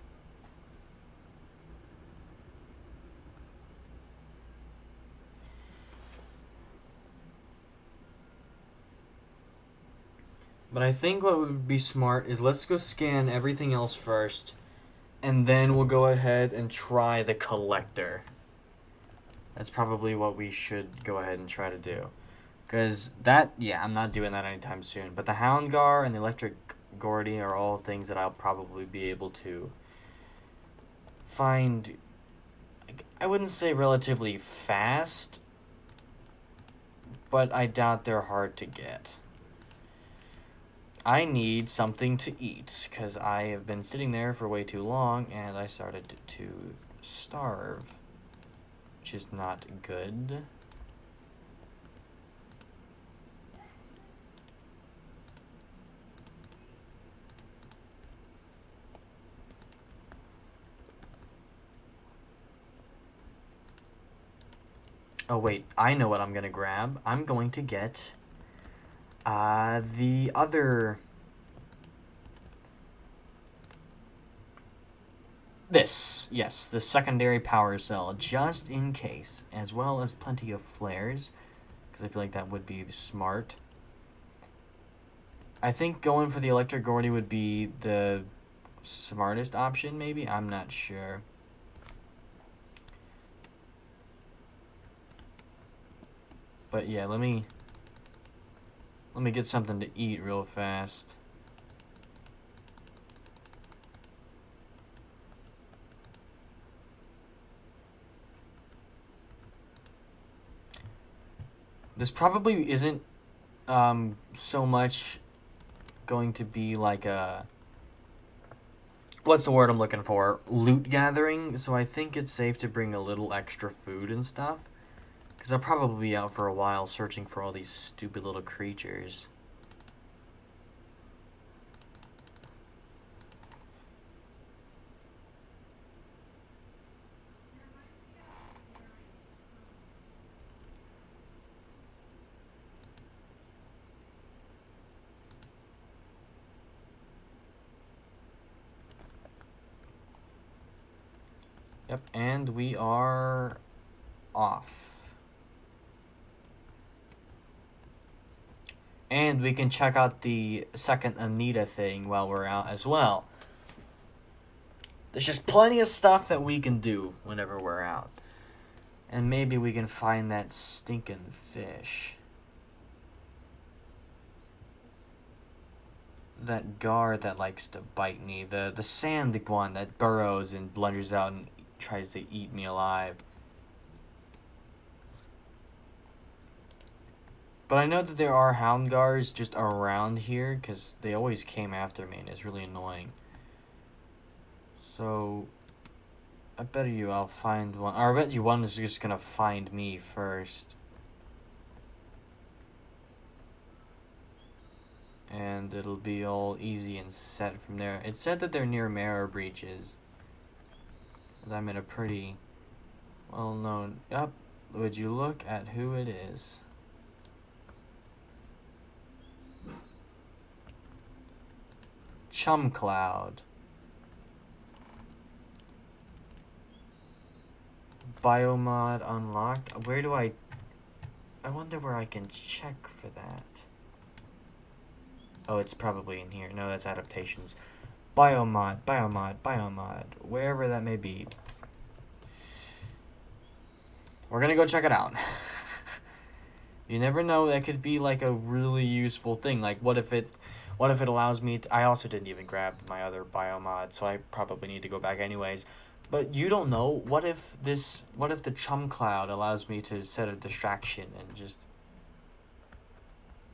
But I think what would be smart is let's go scan everything else first, and then we'll go ahead and try the collector. That's probably what we should go ahead and try to do. Because yeah, I'm not doing that anytime soon. But the Houndgar and the Electric Gordy are all things that I'll probably be able to find, I wouldn't say relatively fast, but I doubt they're hard to get. I need something to eat, because I have been sitting there for way too long, and I started to starve, which is not good. Oh wait, I know what I'm gonna grab. I'm going to get the other... This, yes, the secondary power cell, just in case, as well as plenty of flares, because I feel like that would be smart. I think going for the Electric Gordy would be the smartest option, maybe? I'm not sure. But yeah, let me get something to eat real fast. This probably isn't so much going to be like a... What's the word I'm looking for? Loot gathering. So I think it's safe to bring a little extra food and stuff. Because I'll probably be out for a while searching for all these stupid little creatures. Yep, and we are off. And we can check out the second Anita thing while we're out as well. There's just plenty of stuff that we can do whenever we're out. And maybe we can find that stinking fish. That guard that likes to bite me. The sand one that burrows and blunders out and tries to eat me alive. But I know that there are hound guards just around here because they always came after me and it's really annoying. So I bet you I'll find one. Or I bet you one is just gonna find me first. And it'll be all easy and set from there. It said that they're near mirror breaches. And I'm in a pretty well-known... Yep. Would you look at who it is? Chum Cloud. Biomod unlocked. Where do I wonder where I can check for that. Oh, it's probably in here. No, that's adaptations. Biomod. Wherever that may be. We're gonna go check it out. You never know, that could be like a really useful thing. Like, what if it allows me to... I also didn't even grab my other biomod, so I probably need to go back anyways. But you don't know, what if the Chum Cloud allows me to set a distraction and just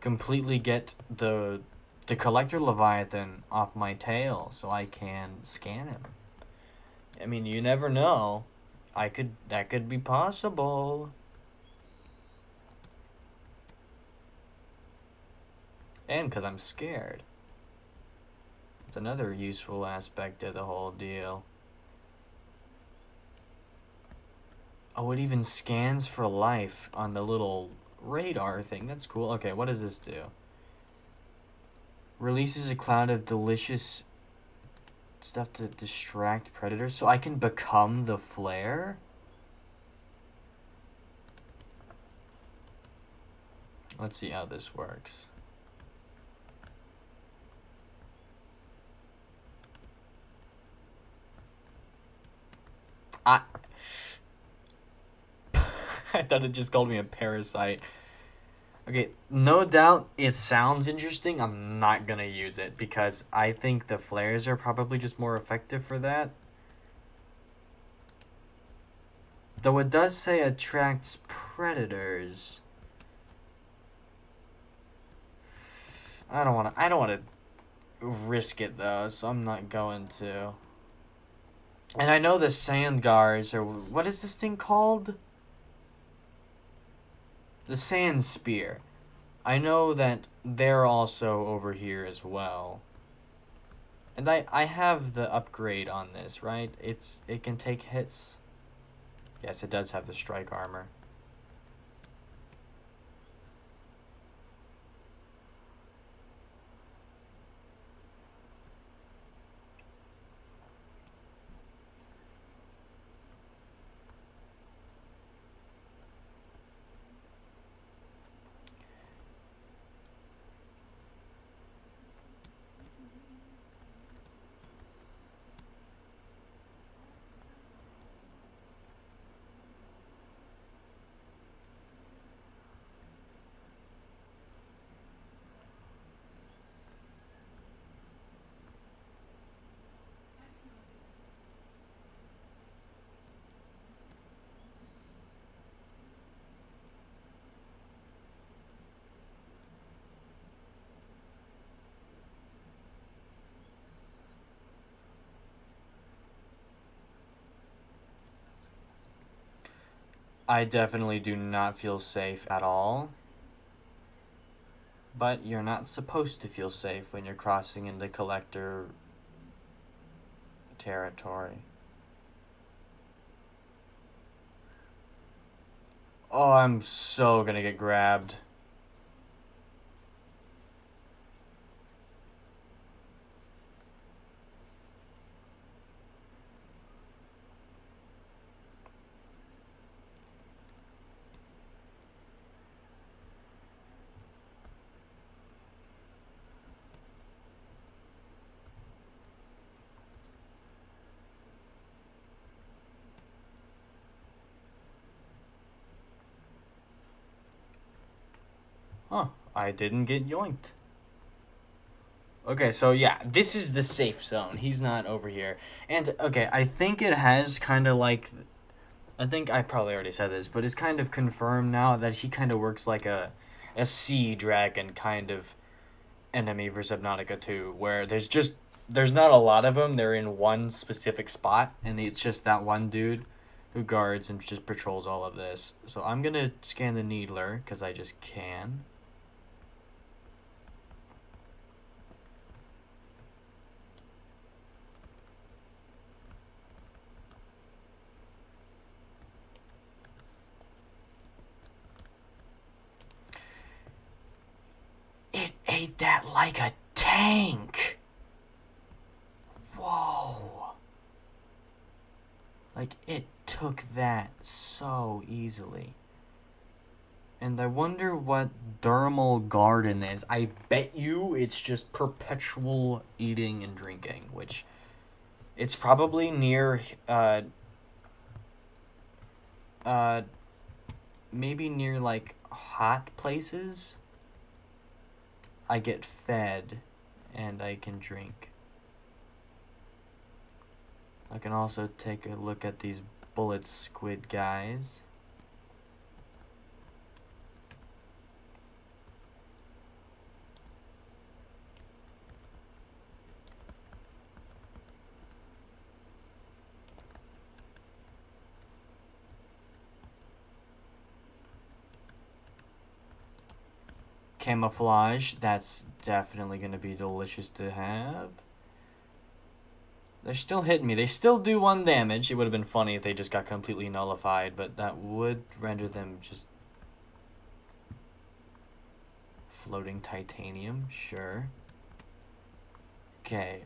completely get the Collector Leviathan off my tail so I can scan him. I mean, you never know. That could be possible. And because I'm scared. It's another useful aspect of the whole deal. Oh, it even scans for life on the little radar thing. That's cool. Okay, what does this do? Releases a cloud of delicious stuff to distract predators. So I can become the flare? Let's see how this works. I thought it just called me a parasite. Okay, no doubt it sounds interesting. I'm not gonna use it because I think the flares are probably just more effective for that. Though it does say attracts predators. I don't wanna risk it though, so I'm not going to. And I know the sand guards are... What is this thing called? The sand spear. I know that they're also over here as well. And I have the upgrade on this, right? It can take hits. Yes, it does have the strike armor. I definitely do not feel safe at all. But you're not supposed to feel safe when you're crossing into collector territory. Oh, I'm so gonna get grabbed. Huh, I didn't get yoinked. Okay, so yeah, this is the safe zone. He's not over here. And, okay, I think it has kind of like... I think I probably already said this, but it's kind of confirmed now that he kind of works like a sea dragon kind of enemy for Subnautica 2, where there's not a lot of them. They're in one specific spot, and it's just that one dude who guards and just patrols all of this. So I'm gonna scan the Needler because I just can. It ate that like a tank. Whoa. Like, it took that so easily. And I wonder what dermal garden is. I bet you it's just perpetual eating and drinking, which it's probably near, maybe near, like, hot places. I get fed and I can drink. I can also take a look at these bullet squid guys. Camouflage, that's definitely going to be delicious to have. They're still hitting me. They still do 1 damage. It would have been funny if they just got completely nullified, but that would render them just... Floating titanium, sure. Okay.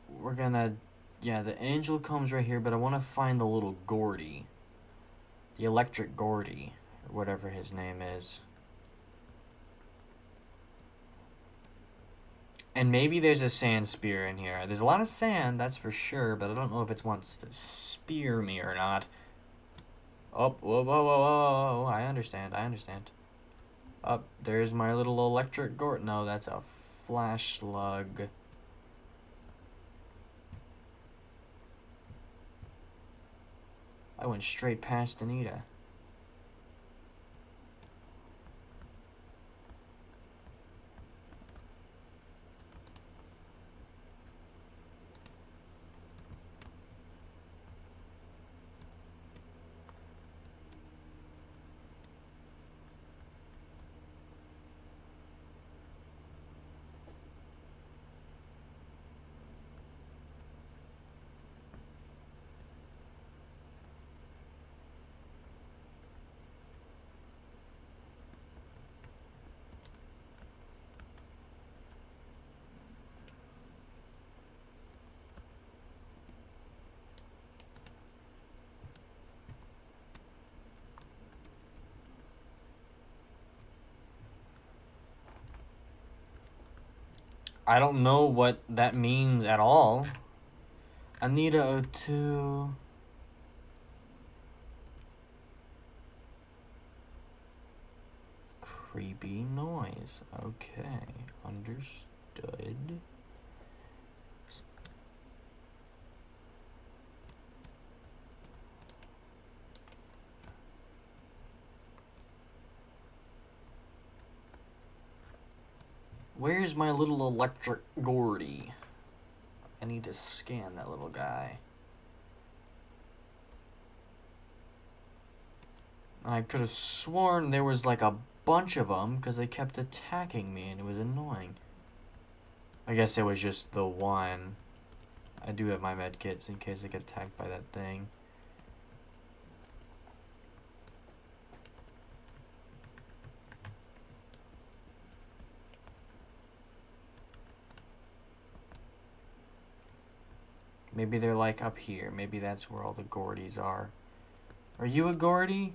We're gonna... Yeah, the angel comes right here, but I want to find the little Gordy. The electric Gordy, or whatever his name is. And maybe there's a sand spear in here. There's a lot of sand, that's for sure, but I don't know if it wants to spear me or not. Oh, whoa, whoa, whoa, whoa, whoa. I understand, I understand. Up, there's my little electric Gort. No, that's a flash slug. I went straight past Anita. I don't know what that means at all. Anita O2. Creepy noise. Okay, understood. Where's my little electric Gordy? I need to scan that little guy. I could have sworn there was like a bunch of them because they kept attacking me and it was annoying. I guess it was just the one. I do have my med kits in case I get attacked by that thing. Maybe they're like up here. Maybe that's where all the Gordies are. Are you a Gordie?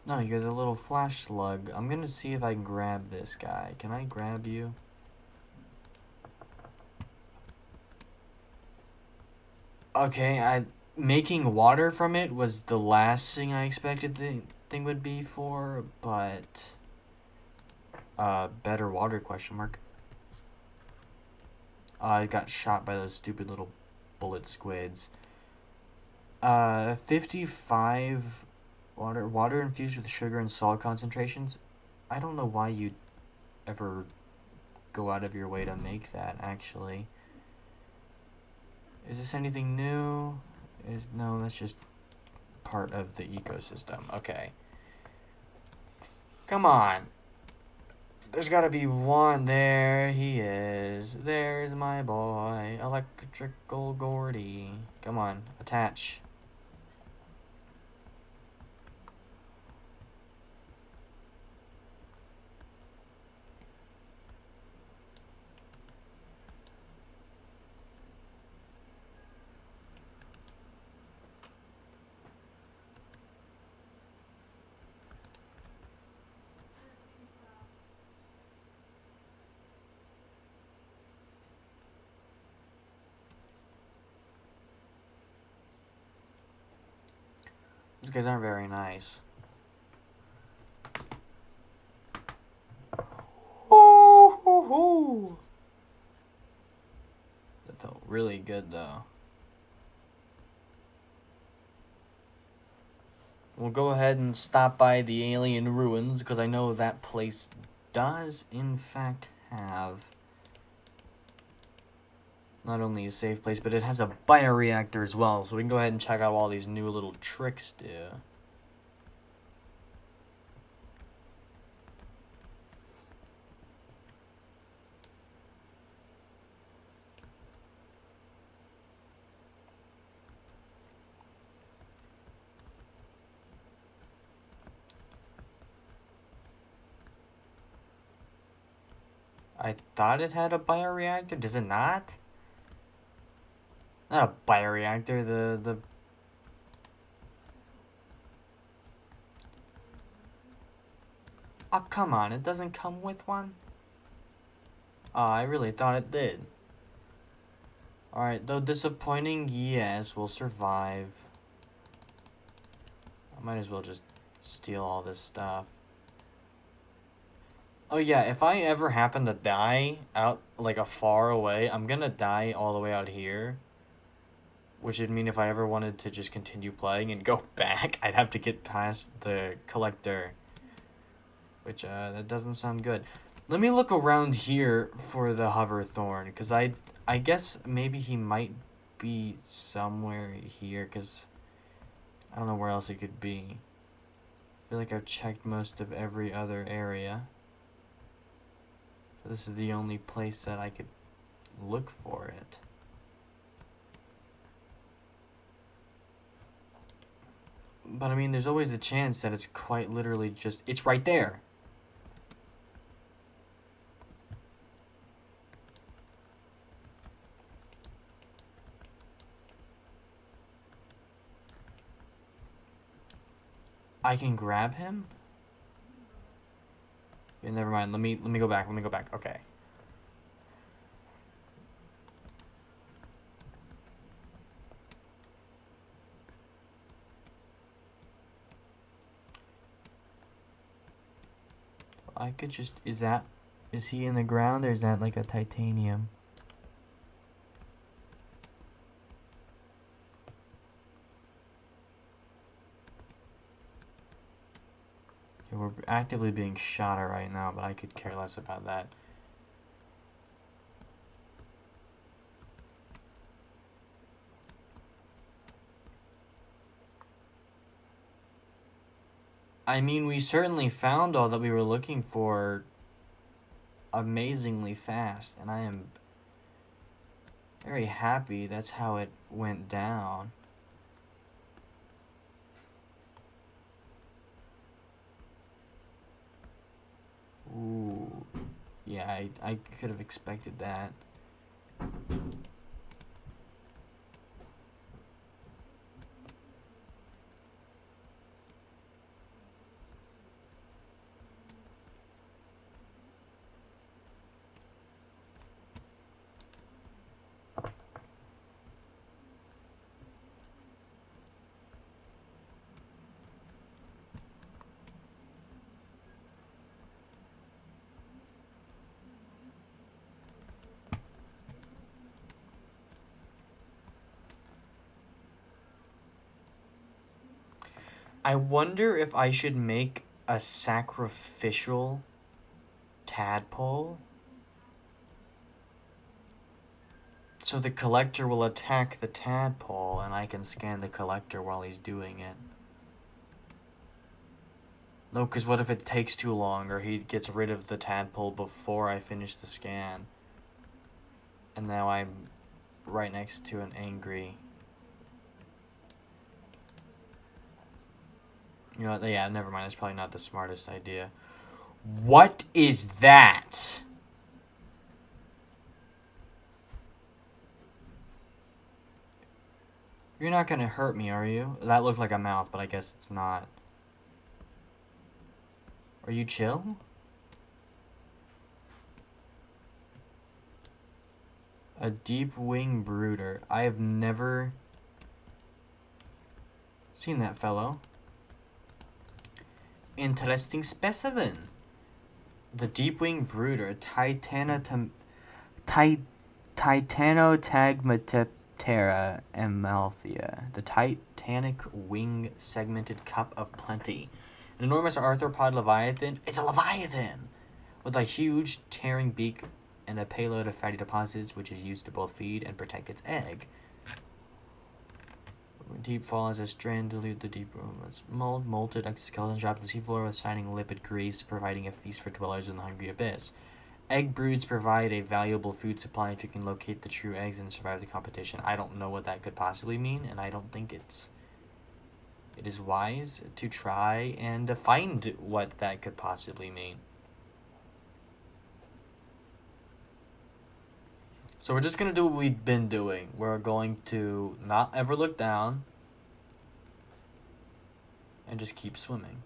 No, you're the little flash slug. I'm gonna see if I can grab this guy. Can I grab you? Okay, making water from it was the last thing I expected the thing would be for, but better water question mark. I got shot by those stupid little bullet squids. 55 water infused with sugar and salt concentrations. I don't know why you'd ever go out of your way to make that, actually. Is this anything new? No, that's just part of the ecosystem. Okay. Come on. There's gotta be one. There he is. There's my boy. Electrical Gordy. Come on, attach. These guys aren't very nice. Ooh, that felt really good, though. We'll go ahead and stop by the alien ruins, because I know that place does, in fact, have not only a safe place, but it has a bioreactor as well, so we can go ahead and check out all these new little tricks do. I thought it had a bioreactor. Does it not? Not a bioreactor, the... Oh, come on, it doesn't come with one? Oh, I really thought it did. Alright, though disappointing, yes, we'll survive. I might as well just steal all this stuff. Oh yeah, if I ever happen to die out, like, a far away, I'm gonna die all the way out here. Which would mean if I ever wanted to just continue playing and go back, I'd have to get past the collector. Which, that doesn't sound good. Let me look around here for the hoverthorn, because I guess maybe he might be somewhere here, because I don't know where else it could be. I feel like I've checked most of every other area. So this is the only place that I could look for it. But I mean, there's always the chance that it's quite literally just, it's right there. I can grab him? Yeah, never mind. Let me go back. Let me go back. Okay. I could just, is he in the ground or is that like a titanium? Okay, we're actively being shot at right now, but I could care less about that. I mean, we certainly found all that we were looking for amazingly fast, and I am very happy that's how it went down. Ooh. Yeah, I could have expected that. I wonder if I should make a sacrificial tadpole. So the collector will attack the tadpole, and I can scan the collector while he's doing it. No, because what if it takes too long, or he gets rid of the tadpole before I finish the scan? And now I'm right next to an angry... You know what? Yeah, never mind. That's probably not the smartest idea. What is that? You're not gonna hurt me, are you? That looked like a mouth, but I guess it's not. Are you chill? A deep wing brooder. I have never seen that fellow. Interesting specimen. The deep wing brooder, Titanotagmatiptera amalthea. The titanic wing segmented cup of plenty. An enormous arthropod leviathan. It's a leviathan! With a huge tearing beak and a payload of fatty deposits, which is used to both feed and protect its egg. Deep fall as a strand dilute the deep molted exoskeleton drop the seafloor with shining lipid grease, providing a feast for dwellers in the hungry abyss. Egg broods provide a valuable food supply if you can locate the true eggs and survive the competition. I don't know what that could possibly mean, and I don't think it is wise to try and find what that could possibly mean. So we're just going to do what we've been doing. We're going to not ever look down and just keep swimming.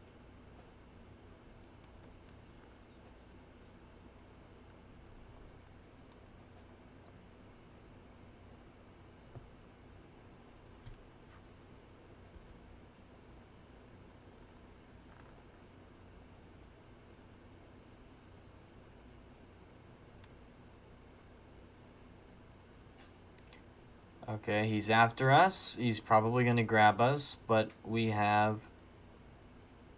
Okay, he's after us. He's probably going to grab us, but we have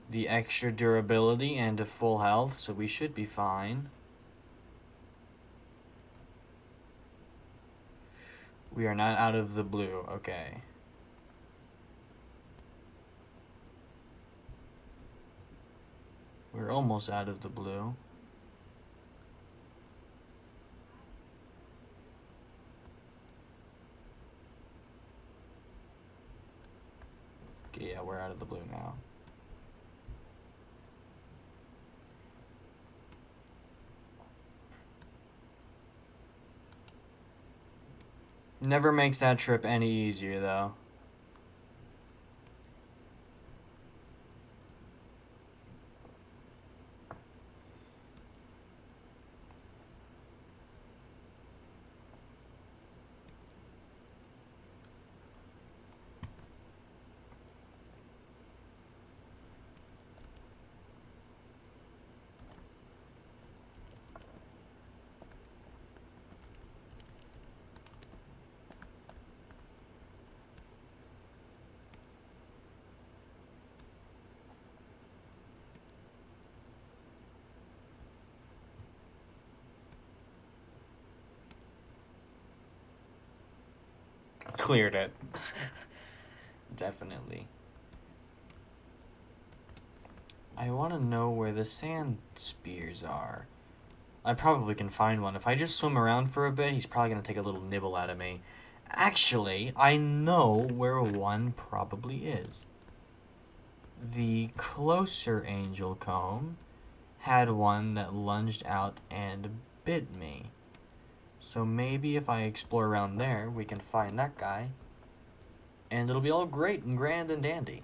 the extra durability and a full health, so we should be fine. We are not out of the blue. Okay. We're almost out of the blue. Okay, yeah, we're out of the blue now. Never makes that trip any easier, though. Cleared it. Definitely. I want to know where the sand spears are. I probably can find one. If I just swim around for a bit, he's probably going to take a little nibble out of me. Actually, I know where one probably is. The closer angel comb had one that lunged out and bit me. So maybe if I explore around there, we can find that guy. And it'll be all great and grand and dandy.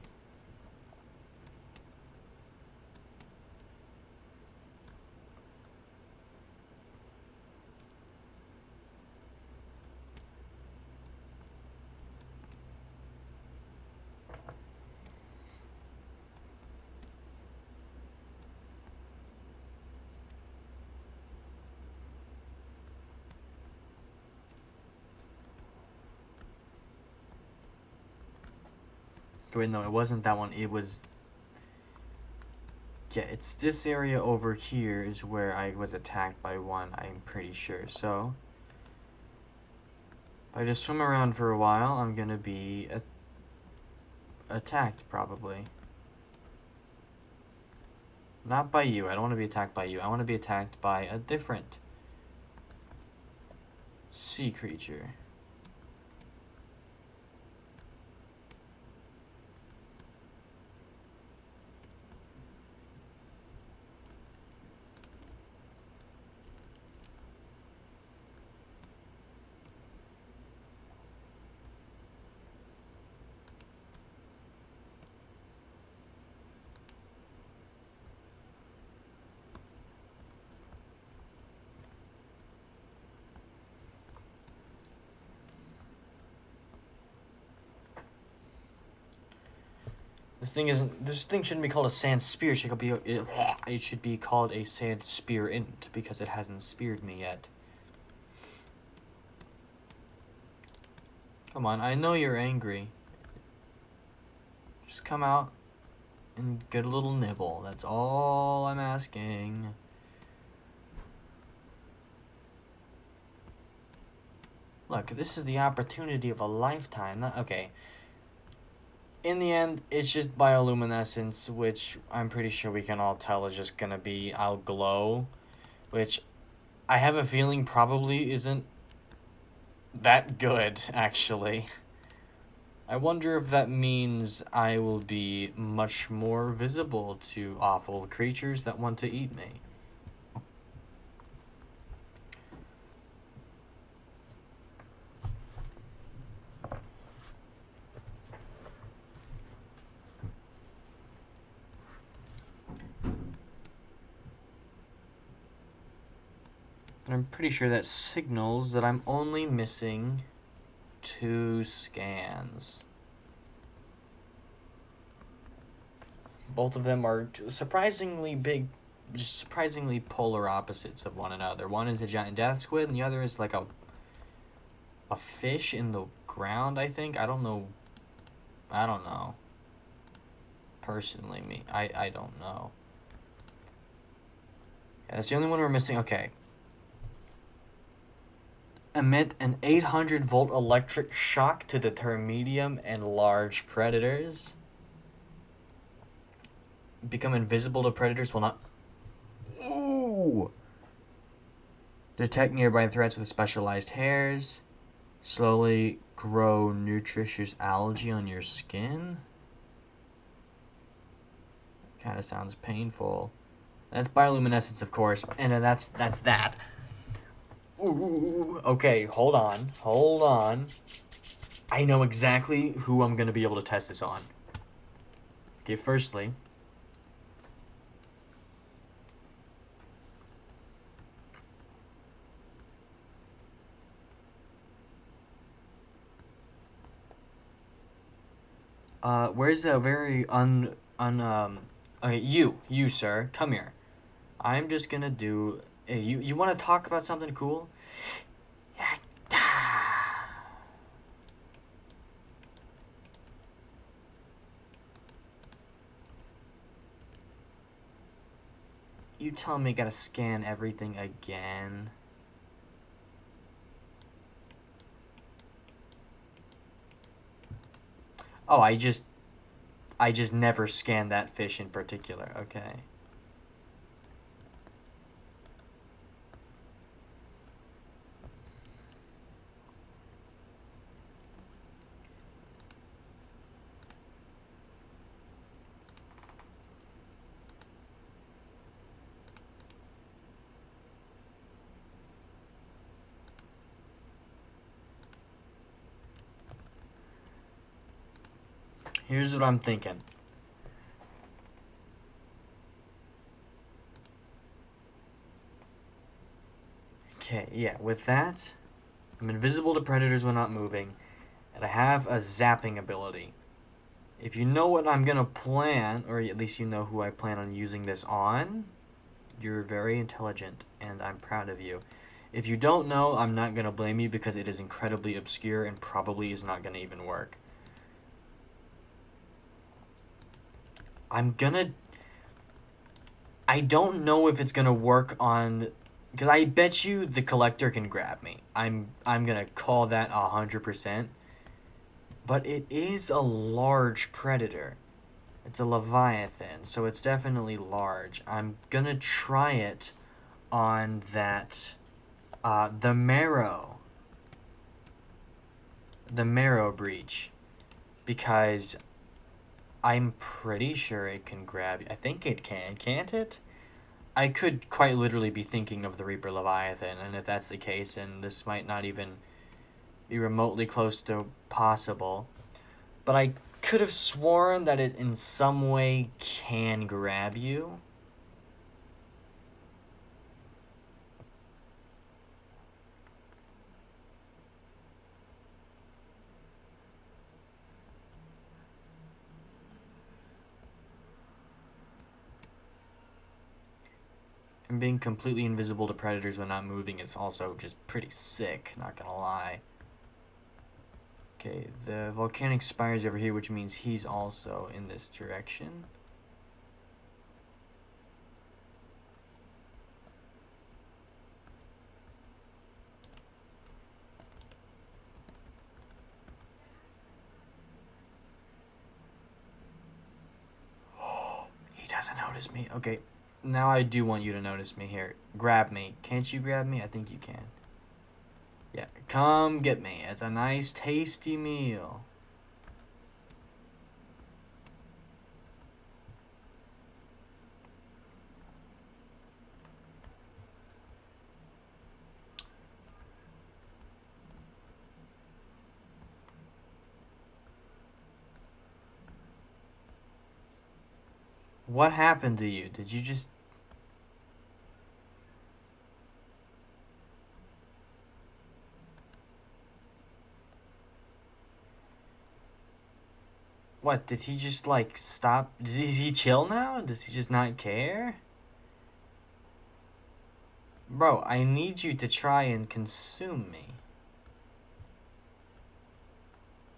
Wait, no, it wasn't that one. It was... Yeah, it's this area over here is where I was attacked by one, I'm pretty sure. So, if I just swim around for a while, I'm going to be attacked, probably. Not by you. I don't want to be attacked by you. I want to be attacked by a different sea creature. This thing shouldn't be called a sand spear. It should be called a sand spearant because it hasn't speared me yet. Come on, I know you're angry. Just come out and get a little nibble. That's all I'm asking. Look, this is the opportunity of a lifetime. Okay. In the end, it's just bioluminescence, which I'm pretty sure we can all tell is just gonna be I'll glow, which I have a feeling probably isn't that good, actually. I wonder if that means I will be much more visible to awful creatures that want to eat me. But I'm pretty sure that signals that I'm only missing 2 scans. Both of them are surprisingly big, just surprisingly polar opposites of one another. One is a giant death squid, and the other is like a fish in the ground, I think. I don't know. Personally, I don't know. Yeah, that's the only one we're missing. Okay. Emit an 800-volt electric shock to deter medium and large predators. Become invisible to predators will not... Ooh! Detect nearby threats with specialized hairs. Slowly grow nutritious algae on your skin. Kind of sounds painful. That's bioluminescence, of course. And then that's that. Ooh, okay, hold on. I know exactly who I'm going to be able to test this on. Okay, firstly, where's the very okay, you, sir, come here. I'm just gonna do, hey, you want to talk about something cool? You tell me I gotta scan everything again? Oh, I just never scanned that fish in particular. Okay. Here's what I'm thinking. Okay, yeah, with that, I'm invisible to predators when not moving, and I have a zapping ability. If you know what I'm gonna plan, or at least you know who I plan on using this on, you're very intelligent, and I'm proud of you. If you don't know, I'm not gonna blame you because it is incredibly obscure and probably is not gonna even work. I don't know if it's gonna work on, because I bet you the collector can grab me. I'm gonna call that 100%. But it is a large predator. It's a leviathan, so it's definitely large. I'm gonna try it on that, the marrow breach, because I'm pretty sure it can grab you. I think it can, can't it? I could quite literally be thinking of the Reaper Leviathan, and if that's the case, and this might not even be remotely close to possible, but I could have sworn that it in some way can grab you. And being completely invisible to predators when not moving is also just pretty sick, not gonna lie. Okay, the volcanic spire's over here, which means he's also in this direction. He doesn't notice me. Okay, now I do want you to notice me here. Grab me. Can't you grab me? I think you can. Yeah, come get me. It's a nice, tasty meal. What happened to you? Did you just... What, did he just, like, stop? Is he chill now? Does he just not care? Bro, I need you to try and consume me.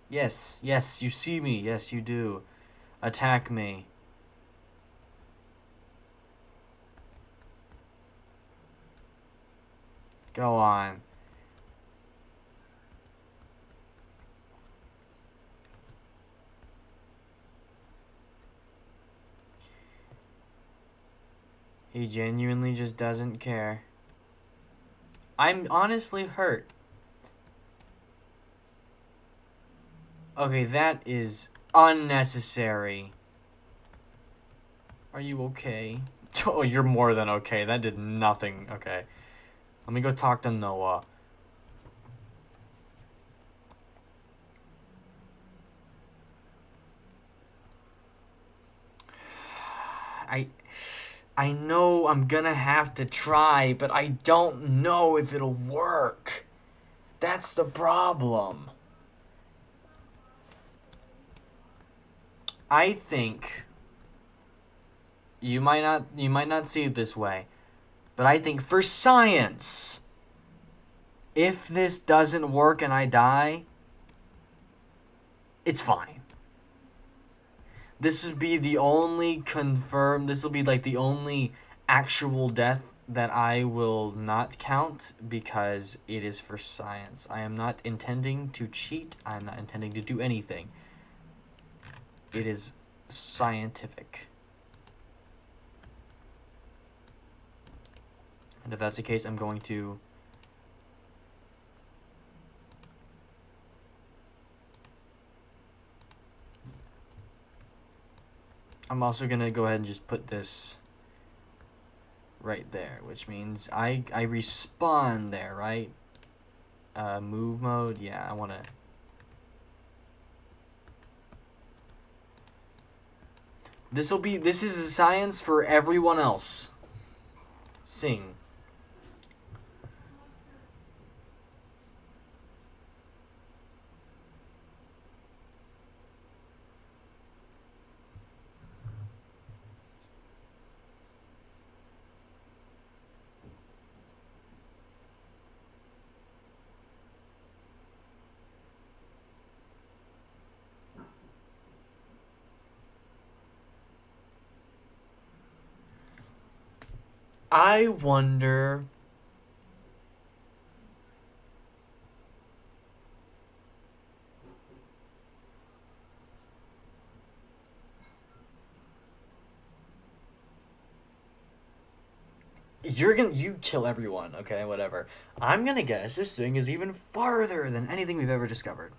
Yes, yes, you see me. Yes, you do. Attack me. Go on. He genuinely just doesn't care. I'm honestly hurt. Okay, that is unnecessary. Are you okay? Oh, you're more than okay. That did nothing. Okay. Let me go talk to Noah. I know I'm gonna have to try, but I don't know if it'll work. That's the problem. I think you might not see it this way, but I think for science, if this doesn't work and I die, it's fine. This would be the only confirmed, this will be like the only actual death that I will not count because it is for science. I am not intending to cheat. I am not intending to do anything. It is scientific. And if that's the case, I'm going to I'm also going to go ahead and just put this right there, which means I respawn there, right? Move mode, yeah, I want to... This is a science for everyone else. Sing. I wonder... You kill everyone, okay, whatever. I'm gonna guess this thing is even farther than anything we've ever discovered.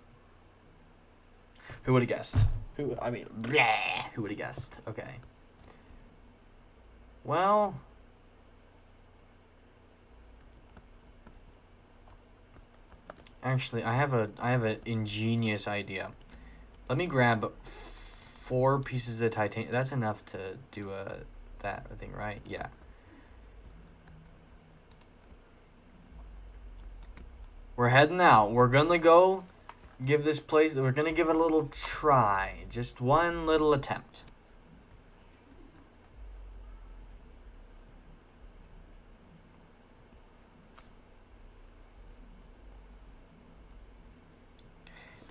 Who would have guessed? Who would have guessed? Okay. Well... Actually, I have an ingenious idea. Let me grab 4 pieces of titanium. That's enough to do that thing, right? Yeah. We're heading out. We're gonna go give this place... We're gonna give it a little try. Just one little attempt.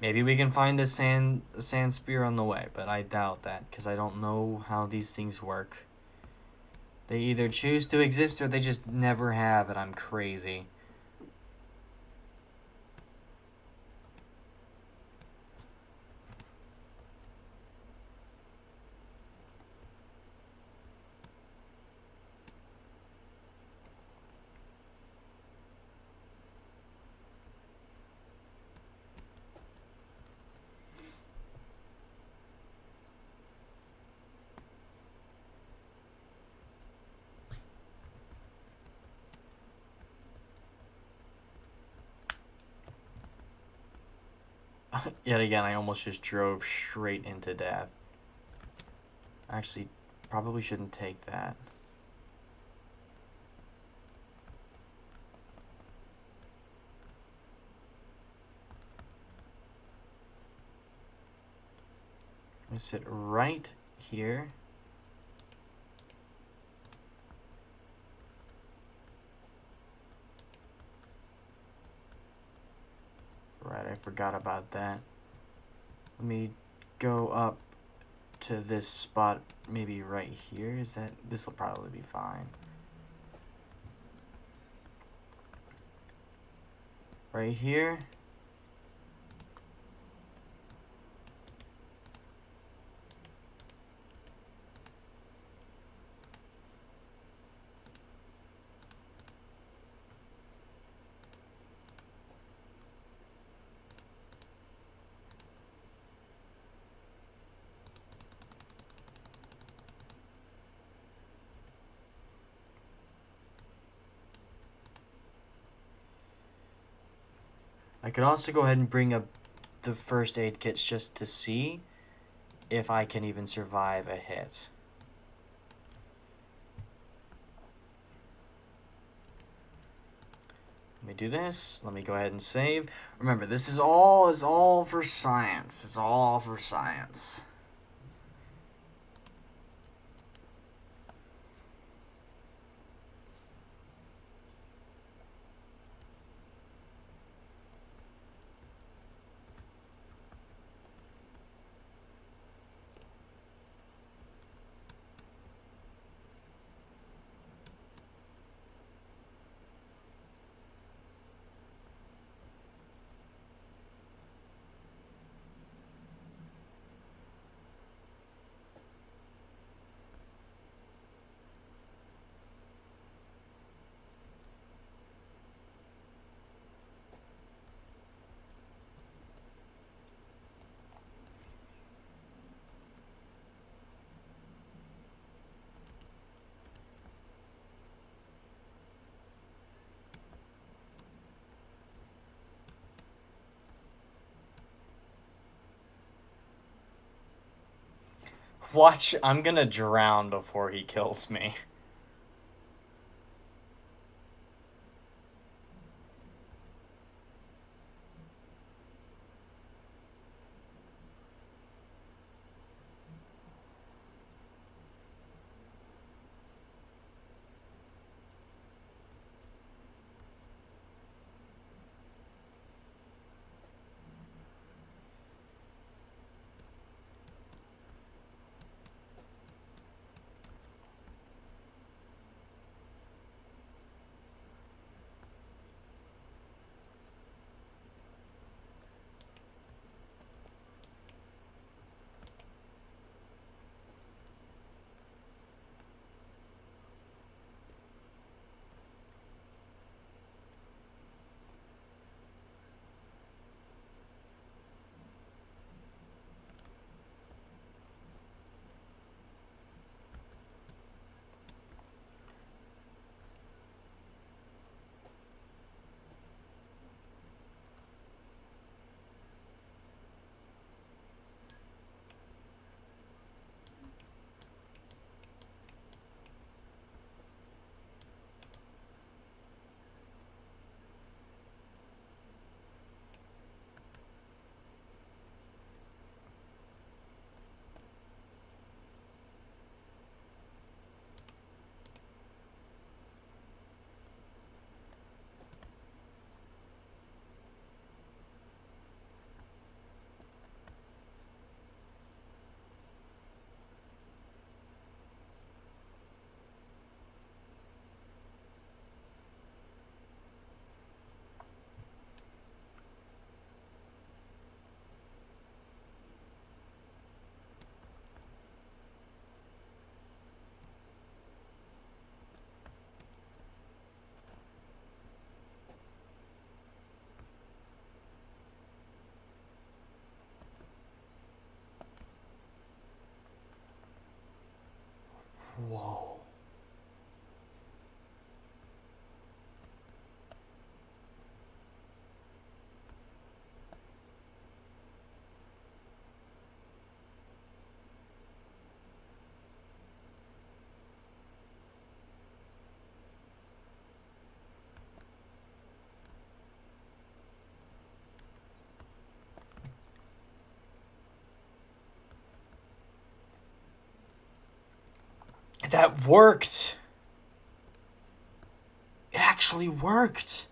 Maybe we can find a sand spear on the way, but I doubt that, because I don't know how these things work. They either choose to exist or they just never have, and I'm crazy. Yet again, I almost just drove straight into death. Actually, probably shouldn't take that. I'm gonna sit right here. Right, I forgot about that. Let me go up to this spot, maybe right here. This will probably be fine. Right here. I could also go ahead and bring up the first aid kits just to see if I can even survive a hit. Let me do this. Let me go ahead and save. Remember, this is all for science. It's all for science. Watch, I'm gonna drown before he kills me. Whoa. That worked! It actually worked!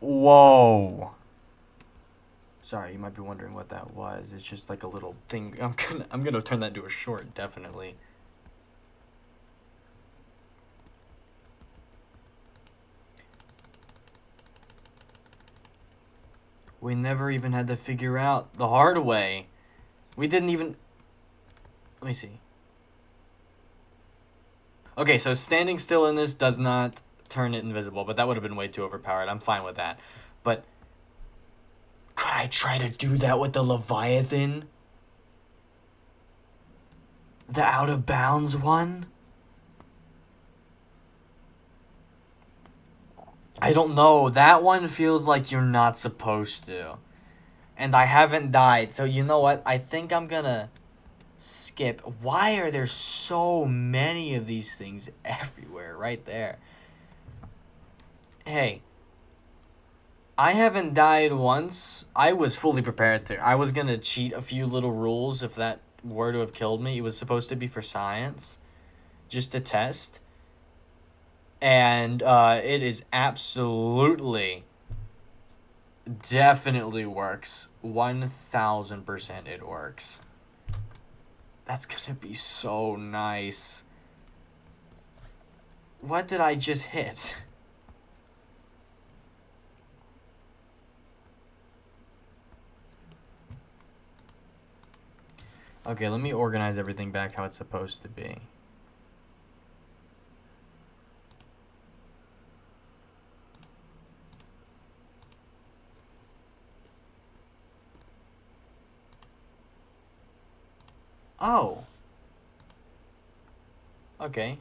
Whoa. Sorry, you might be wondering what that was. It's just like a little thing. I'm gonna turn that into a short, definitely. We never even had to figure out the hard way. We didn't even... Let me see. Okay, so standing still in this does not turn it invisible, but that would have been way too overpowered. I'm fine with that. But could I try to do that with the Leviathan? The out of bounds one? I don't know. That one feels like you're not supposed to. And I haven't died, so you know what? I think I'm gonna skip. Why are there so many of these things everywhere? Right there. Hey. I haven't died once. I was fully prepared to. I was gonna cheat a few little rules if that were to have killed me. It was supposed to be for science. Just to test. And it is absolutely, definitely works. 1000% it works. That's gonna be so nice. What did I just hit? Okay, let me organize everything back how it's supposed to be. Oh. Okay.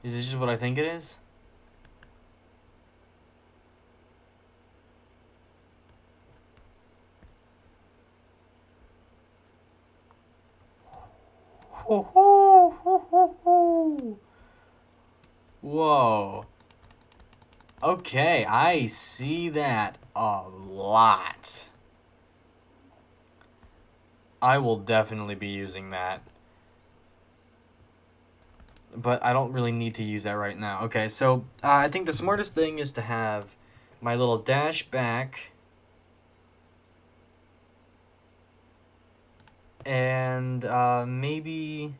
Is this just what I think it is? Whoa. Okay, I see that a lot. I will definitely be using that. But I don't really need to use that right now. Okay, so I think the smartest thing is to have my little dash back. And maybe...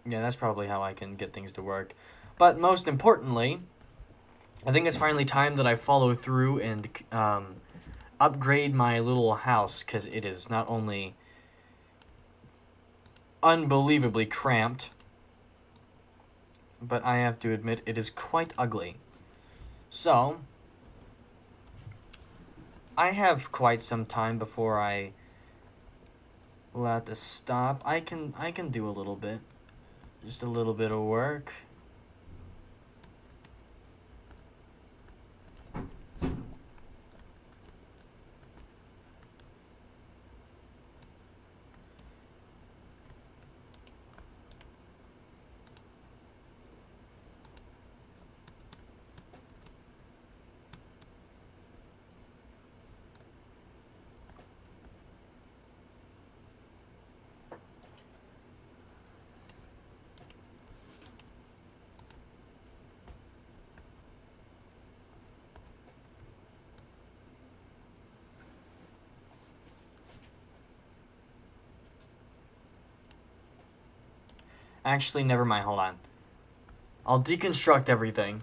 Yeah, that's probably how I can get things to work. But most importantly, I think it's finally time that I follow through and upgrade my little house, because it is not only unbelievably cramped, but I have to admit it is quite ugly. So, I have quite some time before I will have to stop. I can do a little bit. Just a little bit of work. Actually, never mind, hold on. I'll deconstruct everything.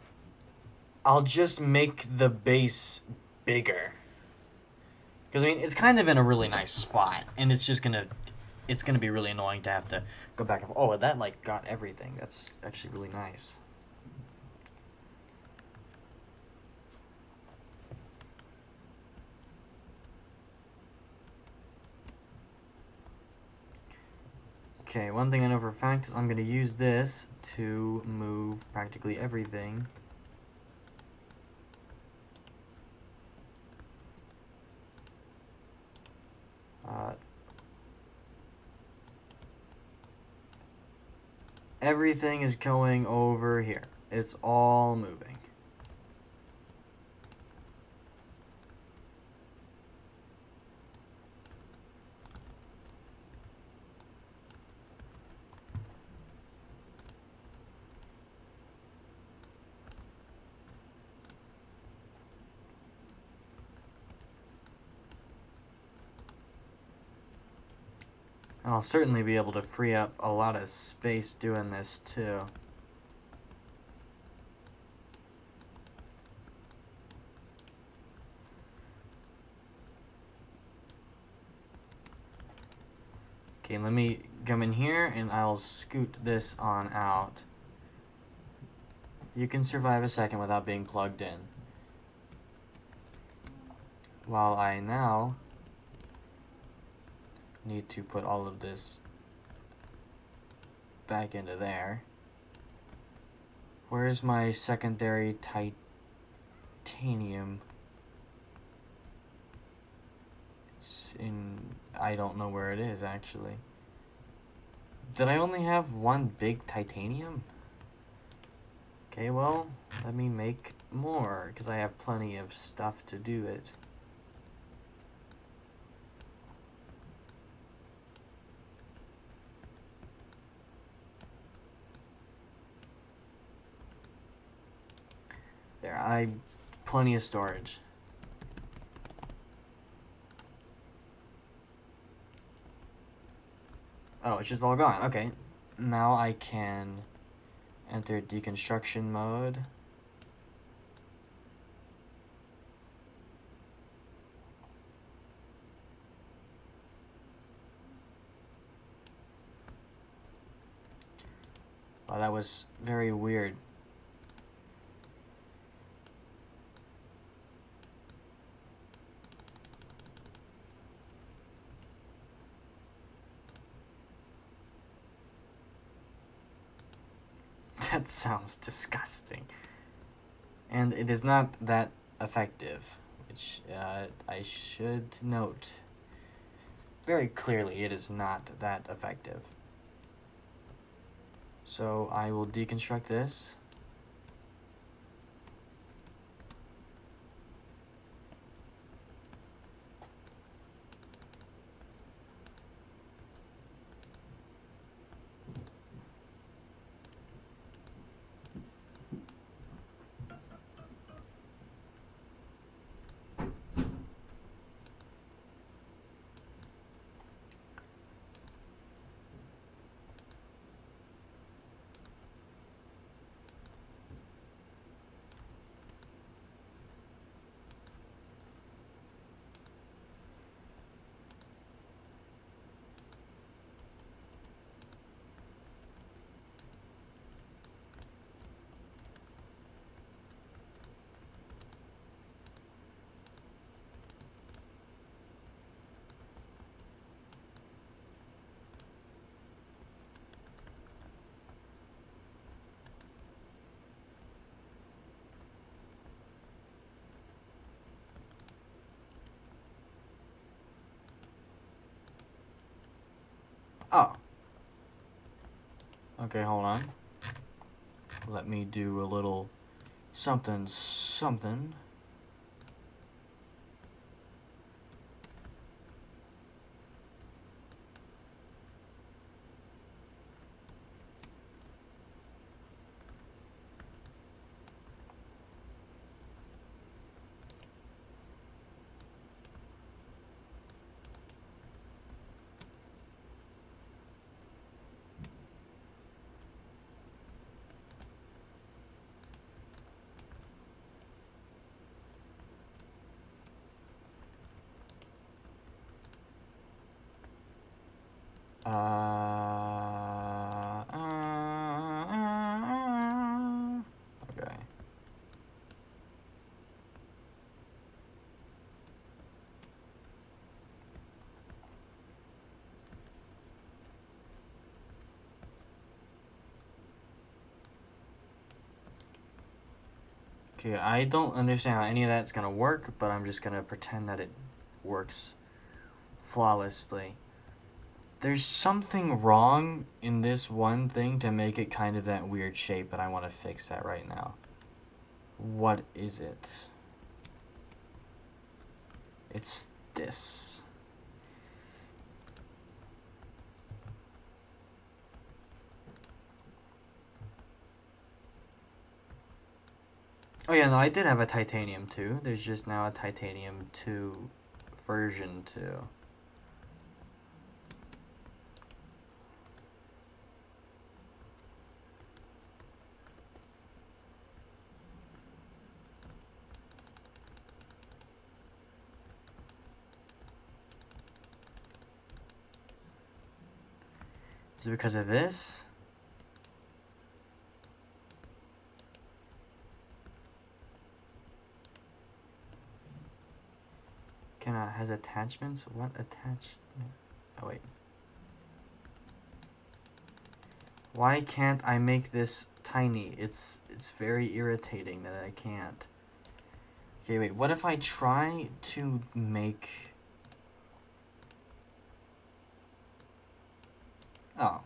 I'll just make the base bigger. Because, I mean, it's kind of in a really nice spot, and it's gonna be really annoying to have to go back and... Oh, that, like, got everything. That's actually really nice. Okay, one thing I know for a fact is I'm going to use this to move practically everything. Everything is going over here. It's all moving. And I'll certainly be able to free up a lot of space doing this too. Okay, let me come in here and I'll scoot this on out. You can survive a second without being plugged in. While I now need to put all of this back into there. Where's my secondary titanium? It's in... I don't know where it is, actually. Did I only have one big titanium? Okay, well, let me make more, because I have plenty of stuff to do it. There, plenty of storage. Oh, it's just all gone. Okay. Now I can enter deconstruction mode. Wow, that was very weird. That sounds disgusting. And it is not that effective, which I should note. Very clearly, it is not that effective. So I will deconstruct this. Oh. Okay, hold on. Let me do a little something something. Okay. Okay, I don't understand how any of that's gonna work, but I'm just gonna pretend that it works flawlessly. There's something wrong in this one thing to make it kind of that weird shape, but I want to fix that right now. What is it? It's this. Oh yeah, no, I did have a titanium 2. There's just now a titanium 2 version 2. Is it because of this? Has attachments? What attachment? Oh wait. Why can't I make this tiny? It's very irritating that I can't. Okay, wait. What if I try to make... Oh.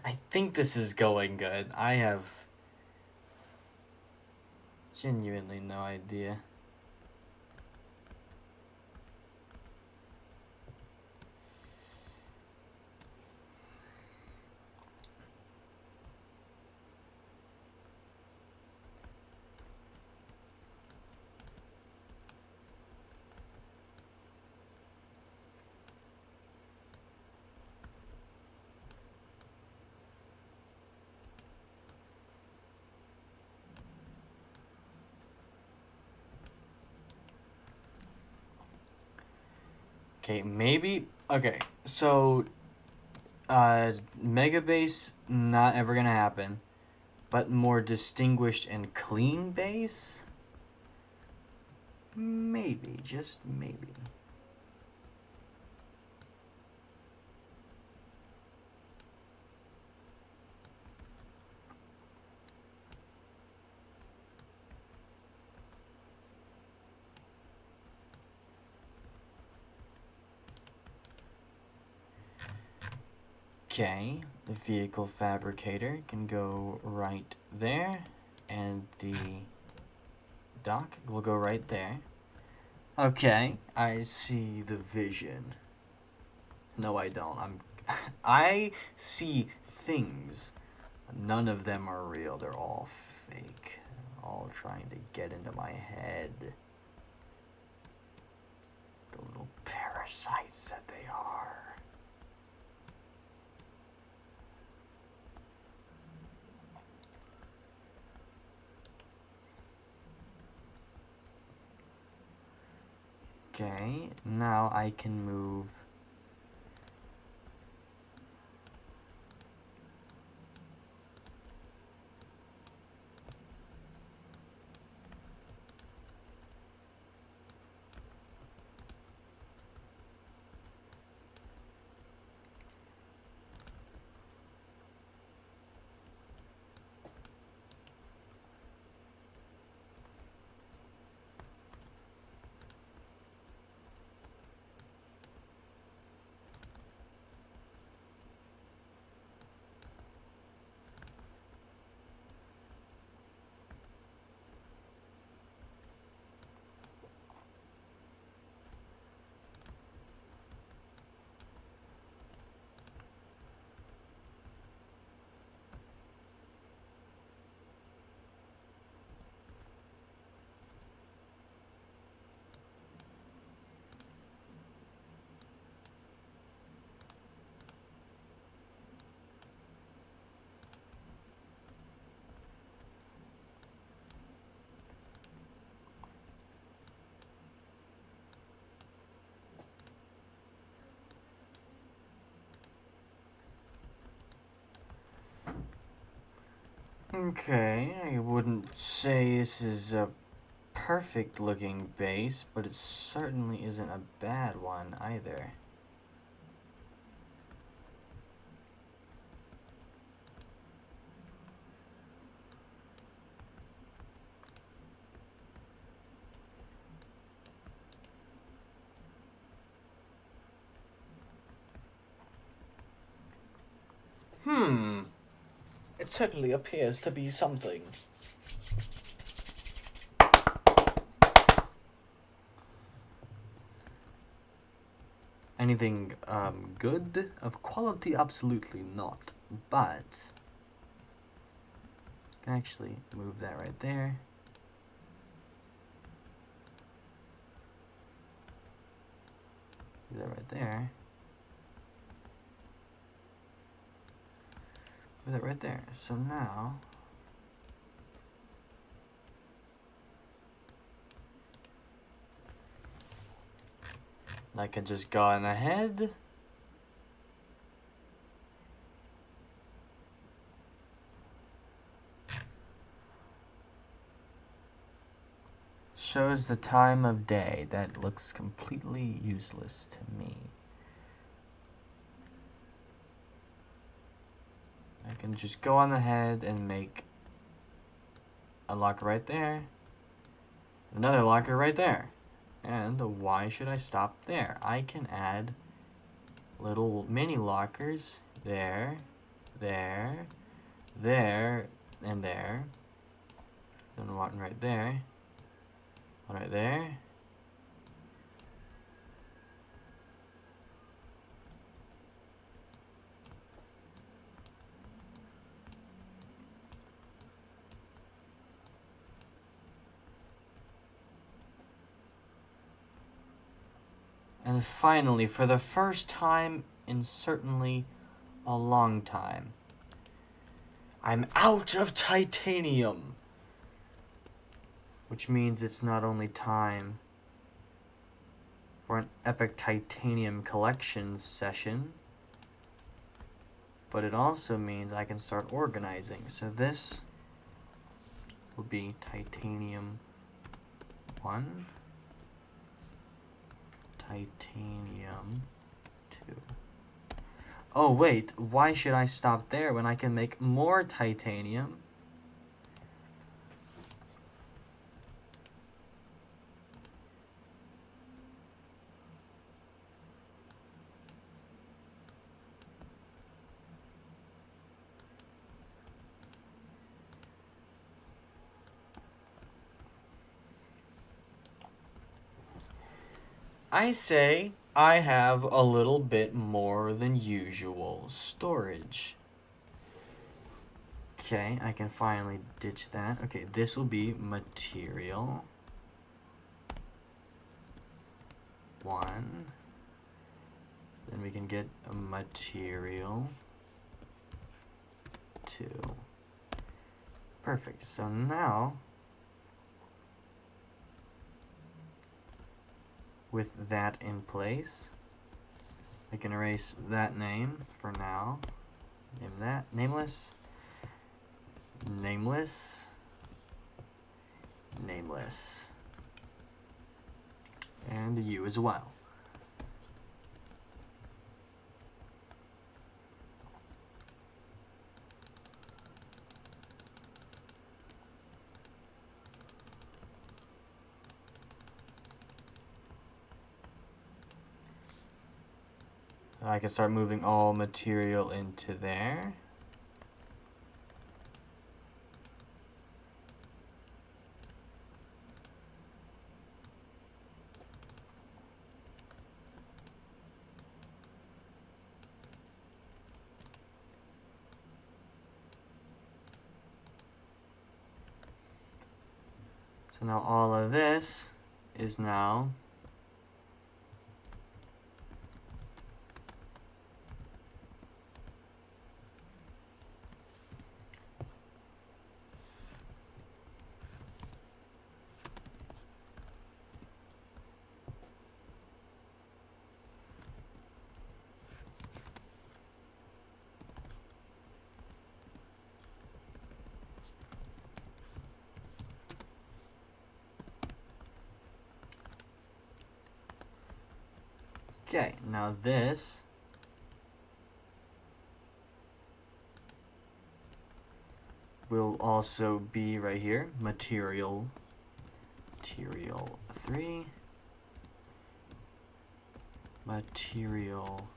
I think this is going good. I have genuinely no idea. Okay, maybe. Okay, so Mega Base not ever gonna happen, but more distinguished and clean base. Maybe, just maybe. Okay, the vehicle fabricator can go right there, and the dock will go right there. Okay, I see the vision. No, I don't. I see things. None of them are real. They're all fake. All trying to get into my head. The little parasites that they are. Okay, now I can move. Okay, I wouldn't say this is a perfect looking base, but it certainly isn't a bad one either. It certainly appears to be something. Anything good? Of quality, absolutely not. But I can actually move that right there. Do that right there. Do that right there. So now I can just go on ahead. Shows the time of day. That looks completely useless to me. I can just go on ahead and make a locker right there. Another locker right there. And why should I stop there? I can add little mini lockers there, there, there, and there. Then one right there. One right there. And finally, for the first time in certainly a long time, I'm out of titanium. Which means it's not only time for an epic titanium collections session, but it also means I can start organizing. So this will be titanium 1, titanium 2. Oh wait, why should I stop there when I can make more titanium? I say I have a little bit more than usual storage. Okay, I can finally ditch that. Okay, this will be material 1. Then we can get a material 2. Perfect. So now, with that in place, I can erase that name for now. Name that nameless. Nameless. Nameless. And you as well. I can start moving all material into there. So now all of this is now okay. Now this will also be right here, material 3, material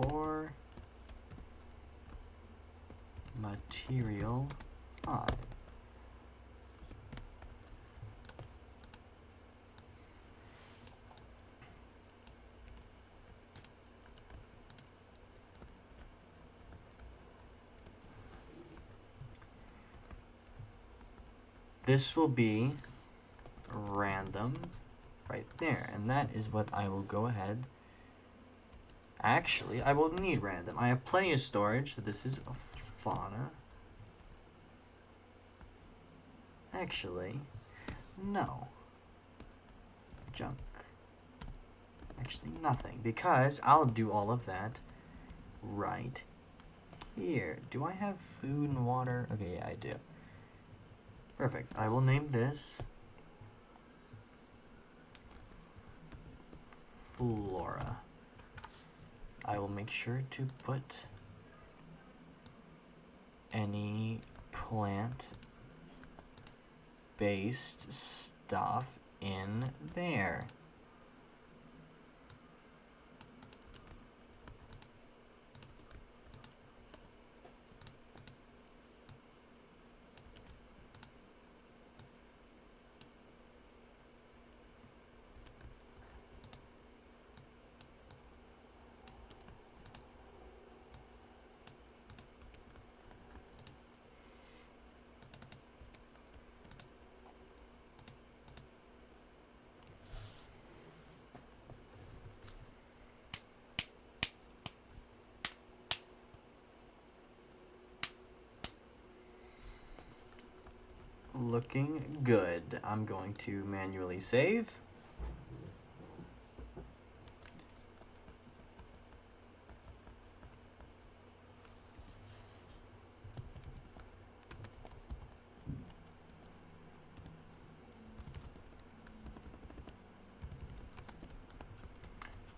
4, material 5. This will be random right there, and that is what I will go ahead. Actually, I will need random. I have plenty of storage, so this is a fauna. Actually, no. Junk. Actually, nothing, because I'll do all of that right here. Do I have food and water? Okay, yeah, I do. Perfect. I will name this Flora. I will make sure to put any plant-based stuff in there. looking good. I'm going to manually save.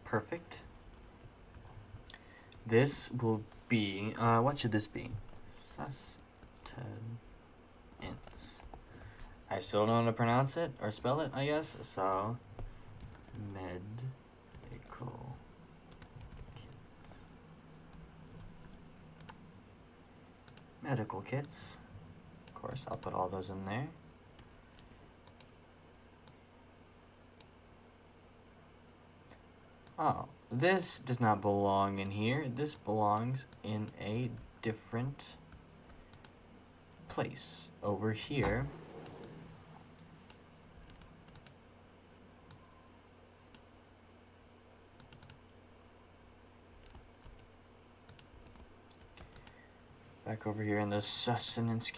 Perfect. This will be, what should this be? Sustenance. I still don't know how to pronounce it, or spell it, I guess, so, medical kits. Medical kits. Of course, I'll put all those in there. Oh, this does not belong in here. This belongs in a different place over here. Back over here in the sustenance.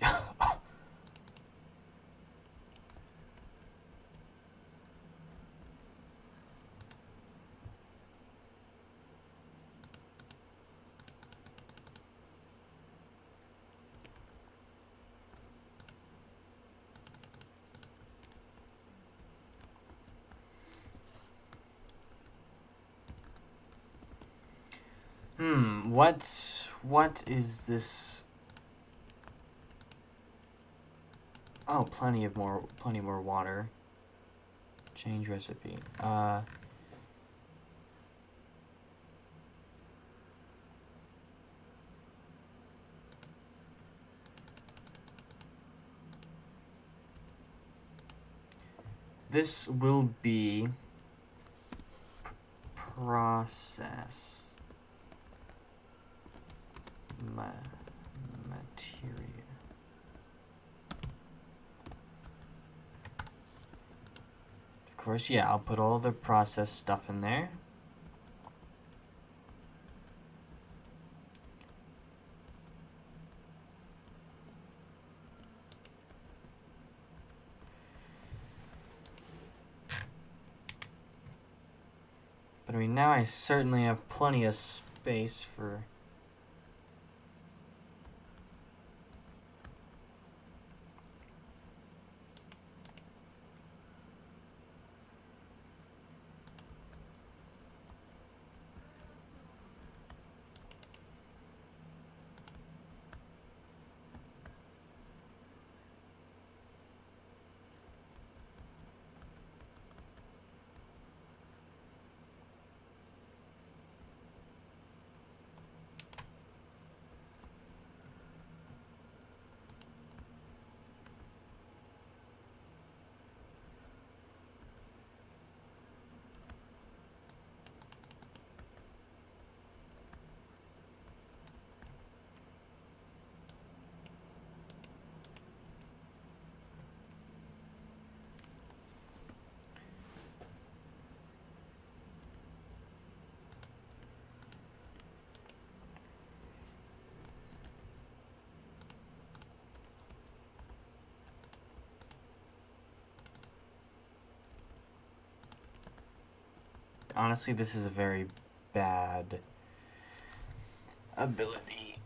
What is this? Oh, plenty more water. Change recipe. This will be process material. Of course, yeah, I'll put all the process stuff in there. But I mean, now I certainly have plenty of space for... Honestly, this is a very bad ability.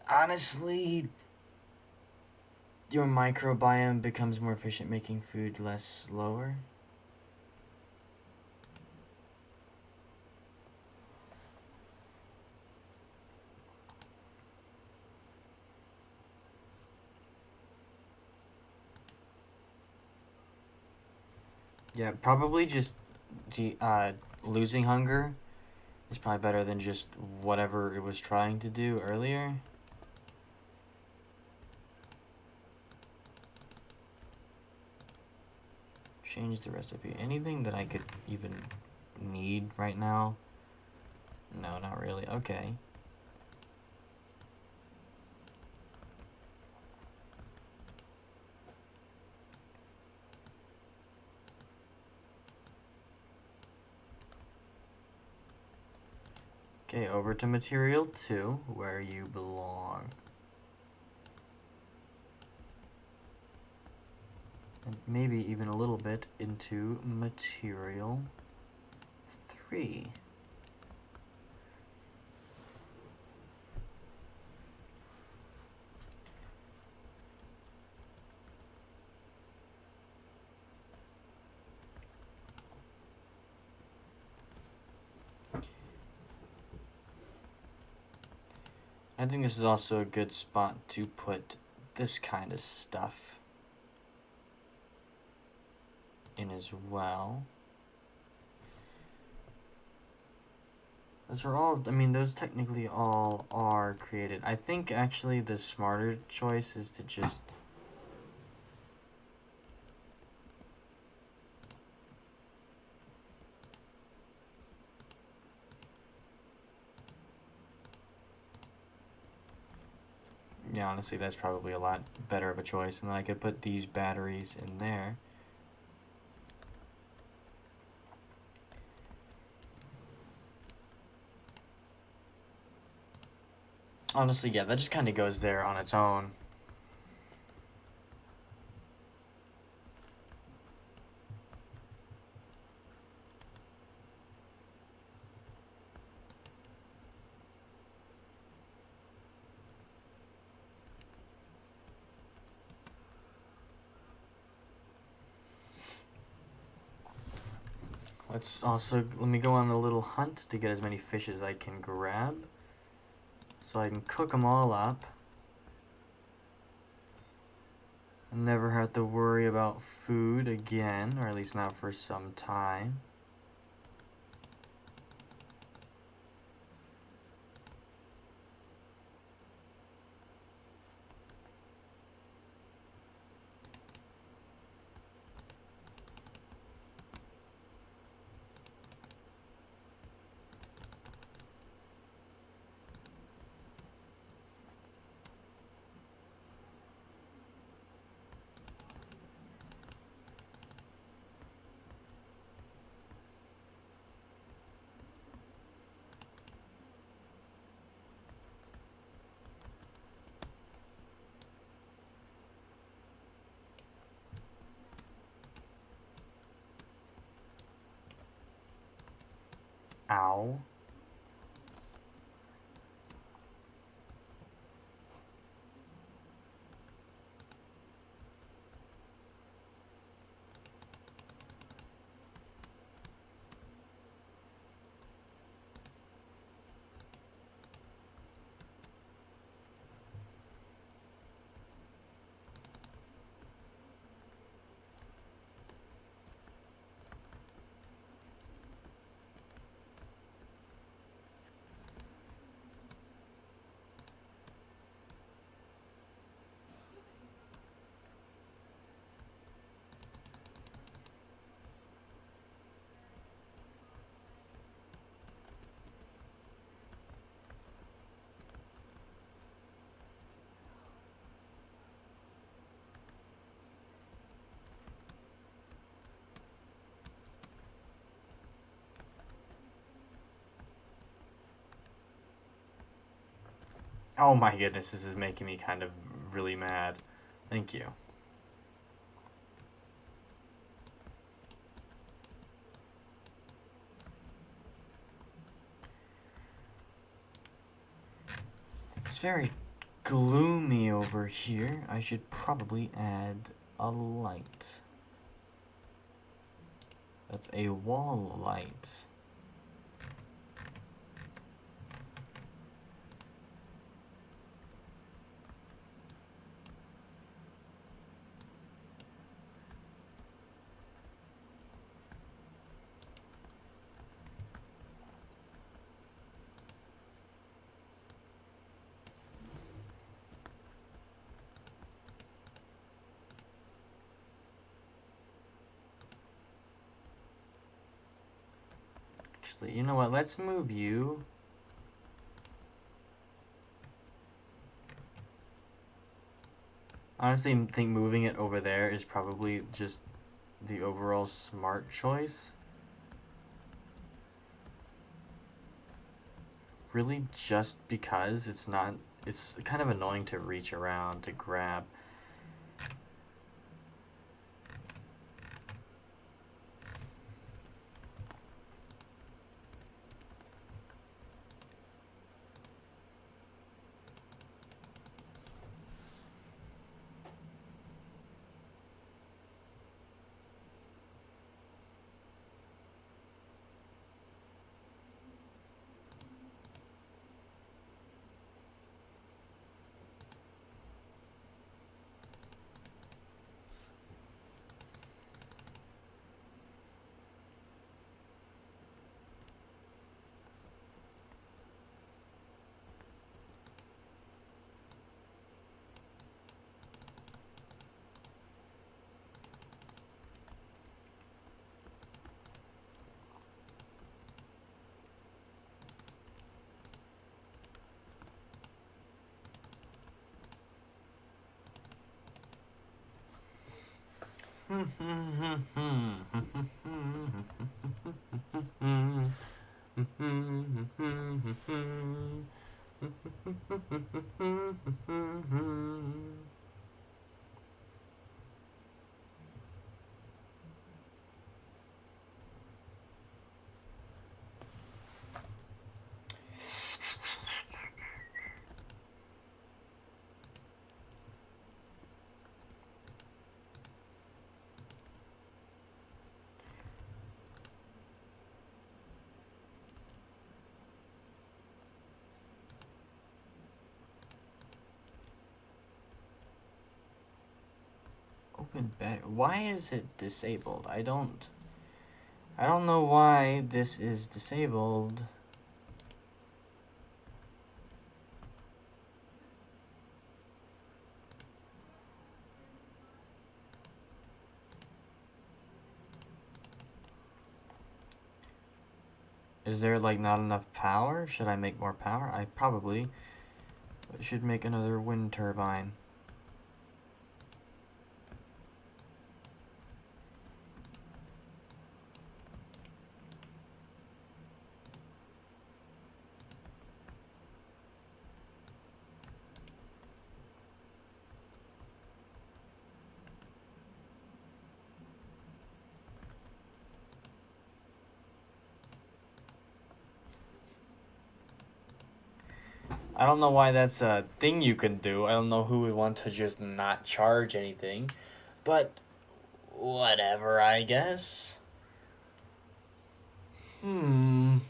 Honestly, your microbiome becomes more efficient making food less slower. Yeah, probably just losing hunger is probably better than just whatever it was trying to do earlier. Change the recipe. Anything that I could even need right now? No, not really. Okay. Okay, over to material 2, where you belong. and maybe even a little bit into material 3. I think this is also a good spot to put this kind of stuff in as well. Those are all, I mean, those technically all are created. I think actually the smarter choice is to just yeah, honestly, that's probably a lot better of a choice. And then I could put these batteries in there. Honestly, yeah, that just kind of goes there on its own. Let me go on a little hunt to get as many fish as I can grab, so I can cook them all up and never have to worry about food again, or at least not for some time. Ow. Oh my goodness, this is making me kind of really mad. Thank you. It's very gloomy over here. I should probably add a light. That's a wall light. Actually, you know what? Let's move you. Honestly, I think moving it over there is probably just the overall smart choice. Really just because it's kind of annoying to reach around to grab. Open bed. Why is it disabled? I don't know why this is disabled. Is there like not enough power? Should I make more power? I probably should make another wind turbine. I don't know why that's a thing you can do. I don't know who would want to just not charge anything. But whatever, I guess. You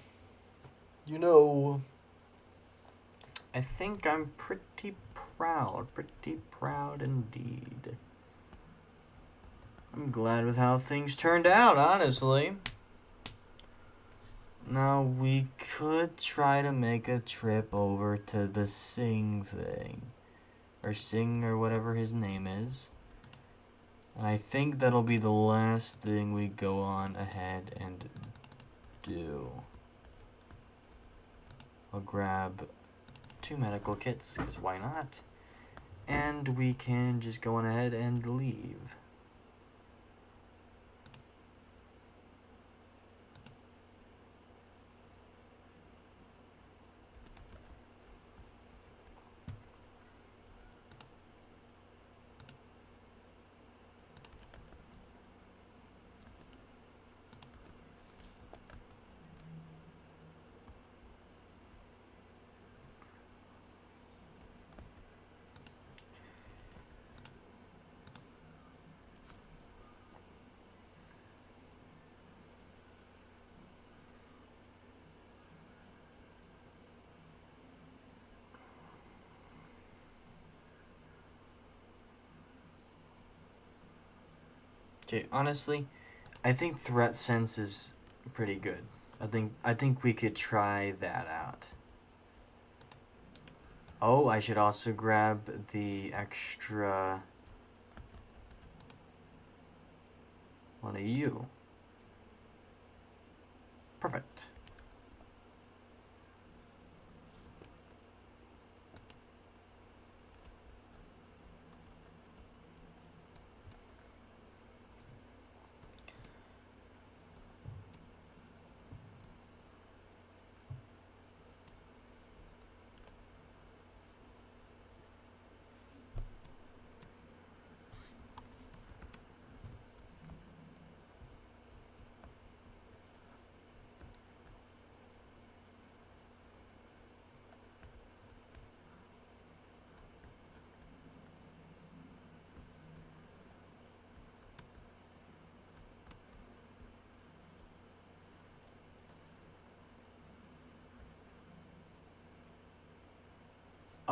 know, I think I'm pretty proud indeed. I'm glad with how things turned out, honestly. Now, we could try to make a trip over to the Sing thing. Or Sing, or whatever his name is. And I think that'll be the last thing we go on ahead and do. I'll grab 2 medical kits, because why not? And we can just go on ahead and leave. Okay, honestly, I think threat sense is pretty good. I think we could try that out. Oh, I should also grab the extra one of you. Perfect.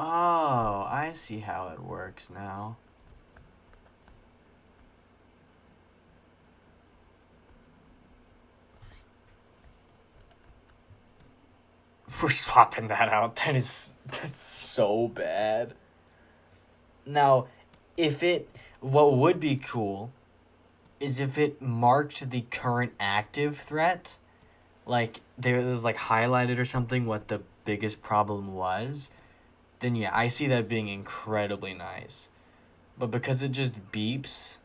Oh, I see how it works now. We're swapping that out. That's so bad. Now, what would be cool is if it marked the current active threat, like there was like highlighted or something what the biggest problem was, then yeah, I see that being incredibly nice. But because it just beeps,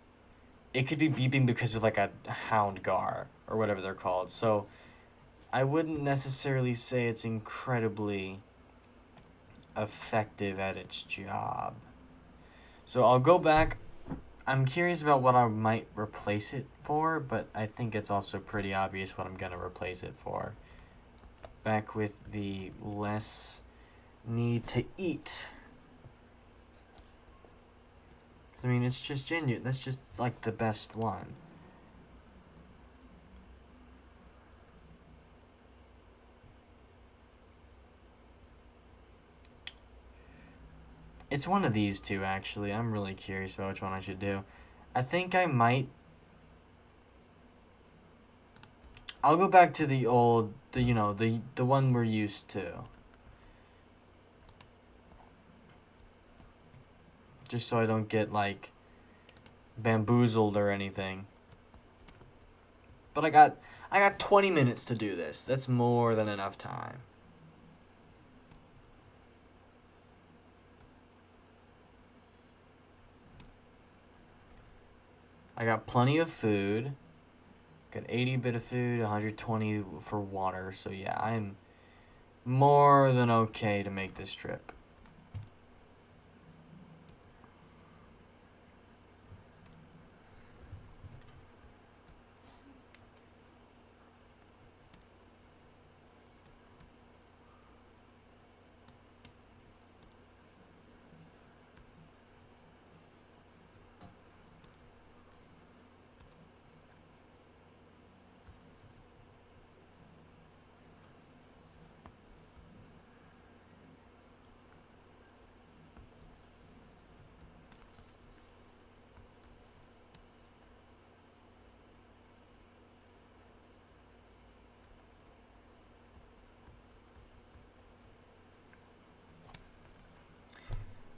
it could be beeping because of like a hound gar or whatever they're called. So I wouldn't necessarily say it's incredibly effective at its job. So I'll go back. I'm curious about what I might replace it for, but I think it's also pretty obvious what I'm going to replace it for. Back with the less need to eat. I mean, it's just genuine. That's just like the best one. It's one of these two, actually. I'm really curious about which one I should do. I think I might... I'll go back to the old, the one we're used to. Just so I don't get, like, bamboozled or anything. But I got 20 minutes to do this. That's more than enough time. I got plenty of food. Got 80 bit of food, 120 for water. So yeah, I'm more than okay to make this trip.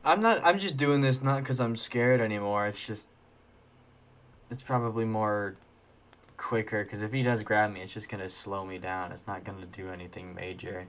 I'm just doing this not because I'm scared anymore. It's probably more quicker because if he does grab me, it's just going to slow me down. It's not going to do anything major.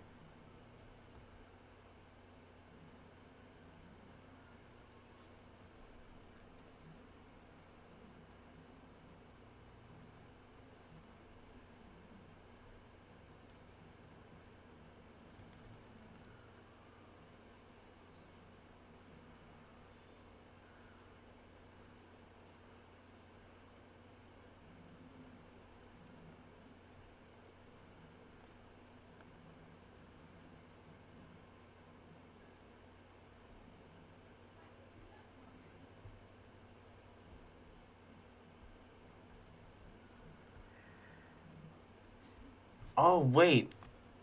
Oh, wait.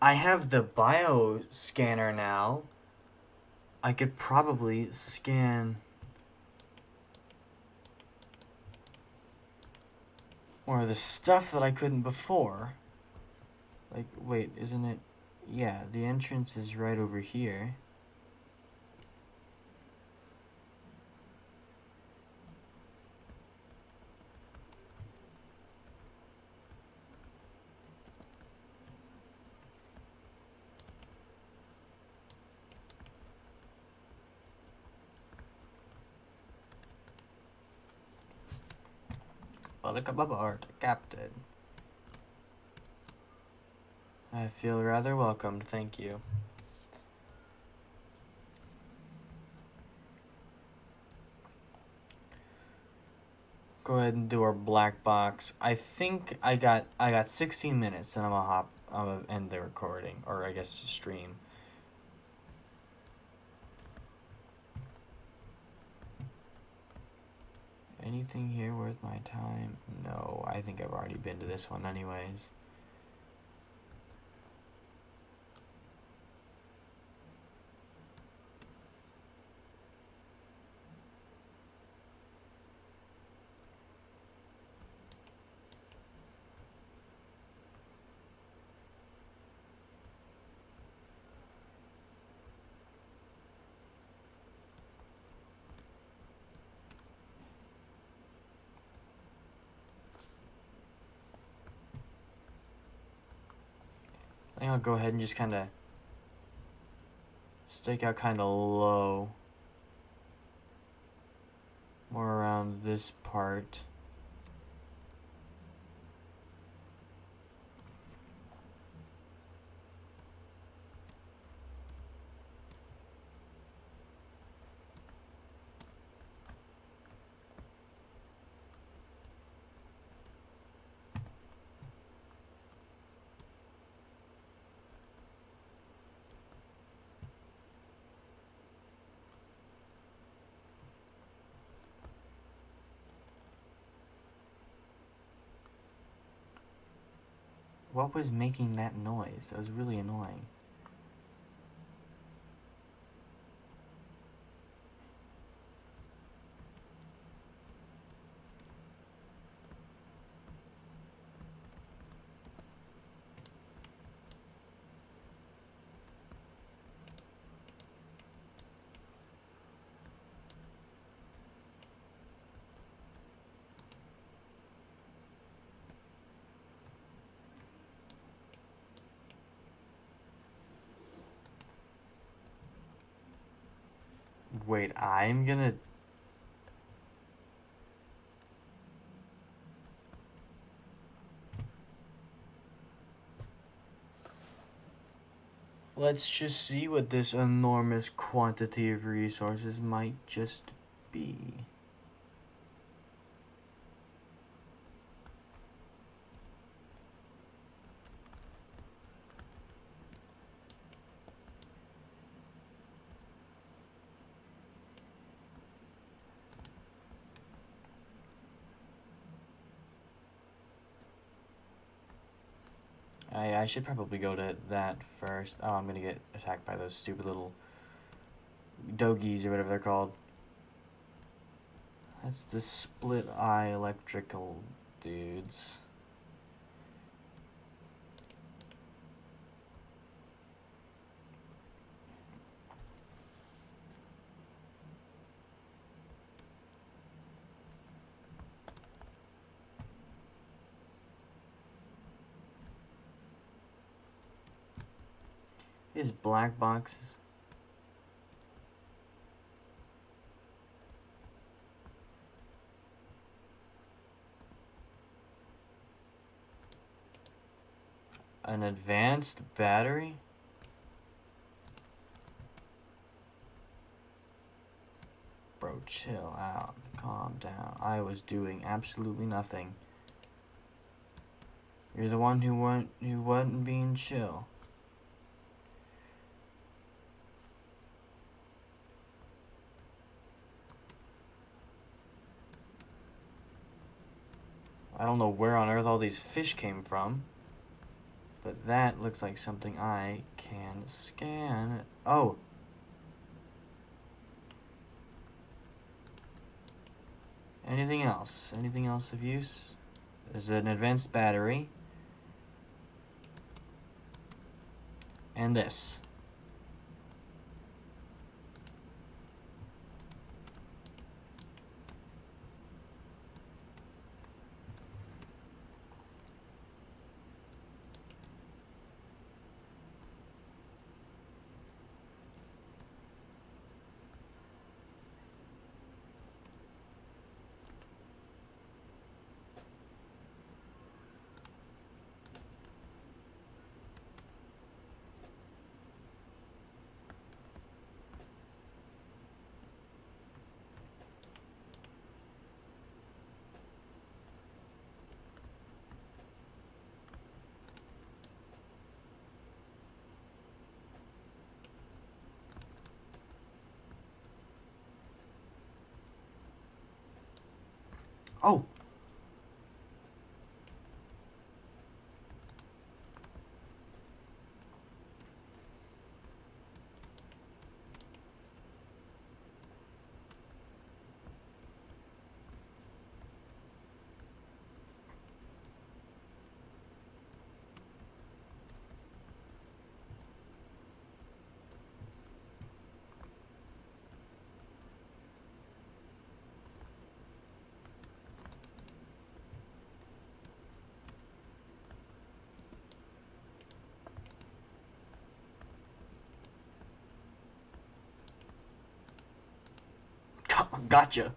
I have the bio scanner now. I could probably scan more of the stuff that I couldn't before. Like, wait, isn't it? Yeah, the entrance is right over here. Welcome aboard, Captain. I feel rather welcomed, thank you. Go ahead and do our black box. I think I got 16 minutes, and I'm gonna end the recording, or I guess stream. Anything here worth my time? No, I think I've already been to this one anyways. I think I'll go ahead and just kind of stake out kind of low. More around this part. What was making that noise? That was really annoying. Wait, I'm gonna... Let's just see what this enormous quantity of resources might just be. I should probably go to that first. Oh, I'm gonna get attacked by those stupid little dogies or whatever they're called. That's the split eye electrical dudes. These black boxes. An advanced battery? Bro, chill out. Calm down. I was doing absolutely nothing. You're the one who wasn't being chill. I don't know where on earth all these fish came from. But that looks like something I can scan. Oh! Anything else? Anything else of use? There's an advanced battery. And this. Oh! Gotcha.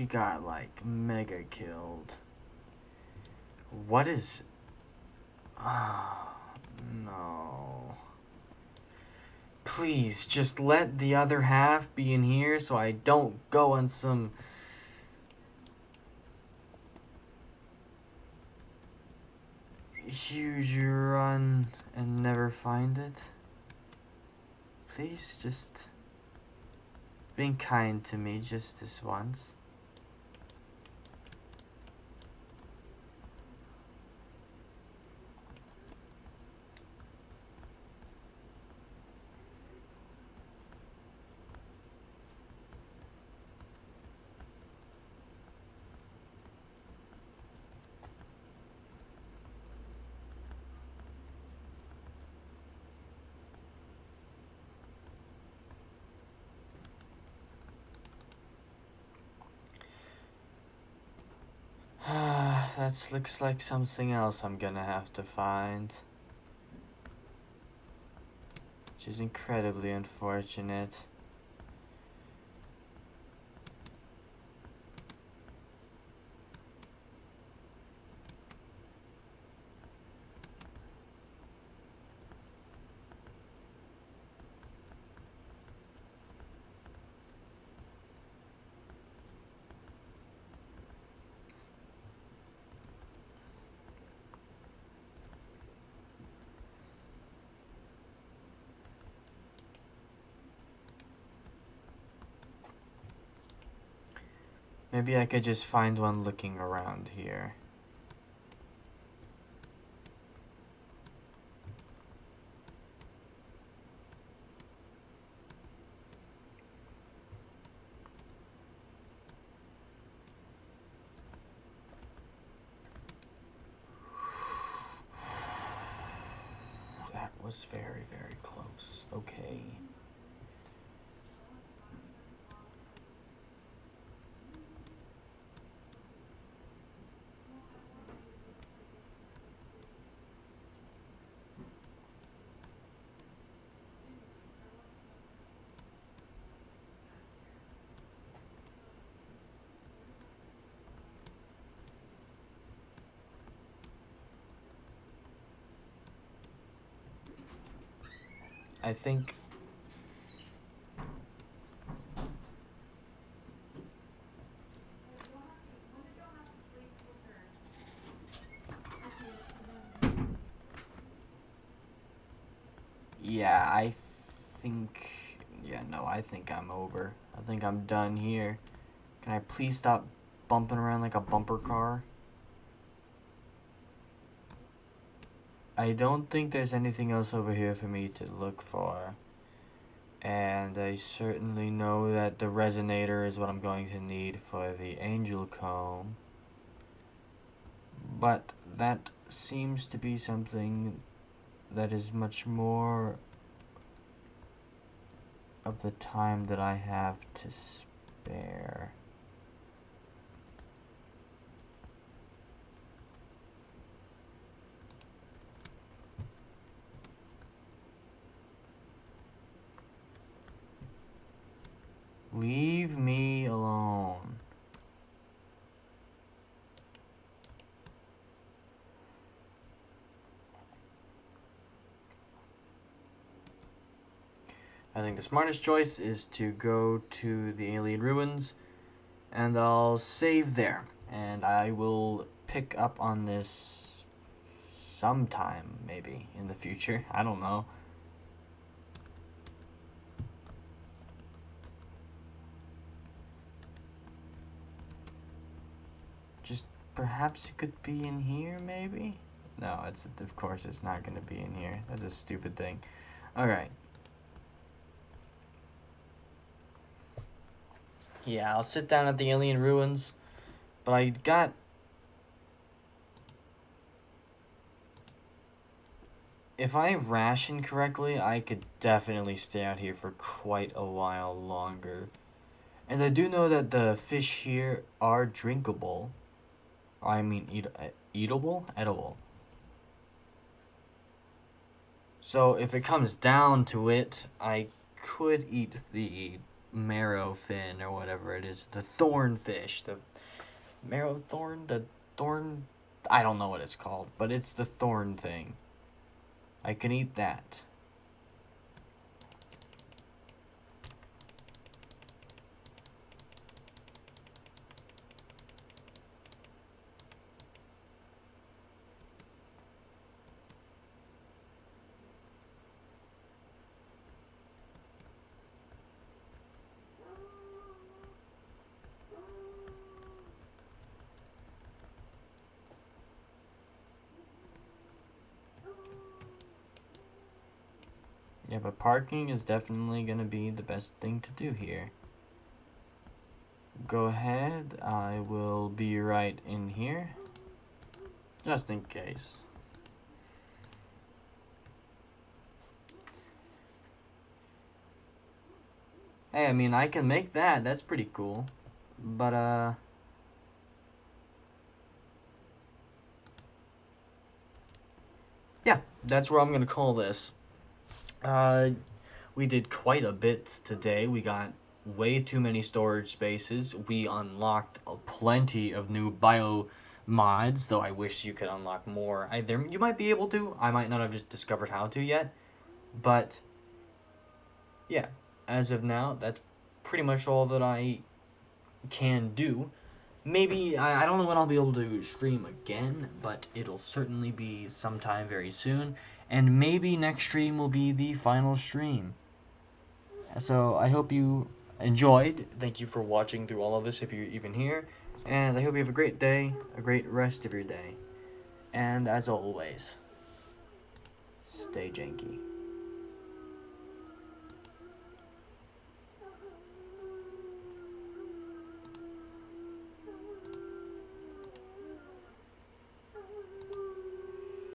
she got, like, mega killed. What is... Oh, no. Please, just let the other half be in here so I don't go on some... huge run and never find it. Please, just... being kind to me just this once. That looks like something else I'm gonna have to find. Which is incredibly unfortunate. Maybe I could just find one looking around here. That was very, very close. Okay. I think... yeah, I think... yeah, no, I think I'm over. I think I'm done here. Can I please stop bumping around like a bumper car? I don't think there's anything else over here for me to look for. And I certainly know that the resonator is what I'm going to need for the angel comb. But that seems to be something that is much more of the time that I have to spare. Leave me alone. I think the smartest choice is to go to the alien ruins, and I'll save there. And I will pick up on this sometime, maybe, in the future. I don't know. Just perhaps it could be in here, maybe? No, it's of course it's not going to be in here. That's a stupid thing. Alright. Yeah, I'll sit down at the alien ruins. But I got... if I ration correctly, I could definitely stay out here for quite a while longer. And I do know that the fish here are drinkable. I mean, eatable? Edible. So if it comes down to it, I could eat the marrow fin or whatever it is. The thorn fish. The marrow thorn? The thorn? I don't know what it's called, but it's the thorn thing. I can eat that. Yeah, but parking is definitely going to be the best thing to do here. Go ahead, I will be right in here, just in case. Hey, I mean, I can make that, that's pretty cool. But, yeah, that's where I'm going to call this. We did quite a bit today. We got way too many storage spaces. We unlocked plenty of new bio mods, though I wish you could unlock more. You might be able to. I might not have just discovered how to yet. But, yeah, as of now, that's pretty much all that I can do. Maybe, I don't know when I'll be able to stream again, but it'll certainly be sometime very soon. And maybe next stream will be the final stream. So I hope you enjoyed. Thank you for watching through all of this if you're even here. And I hope you have a great day, a great rest of your day. And as always, stay janky.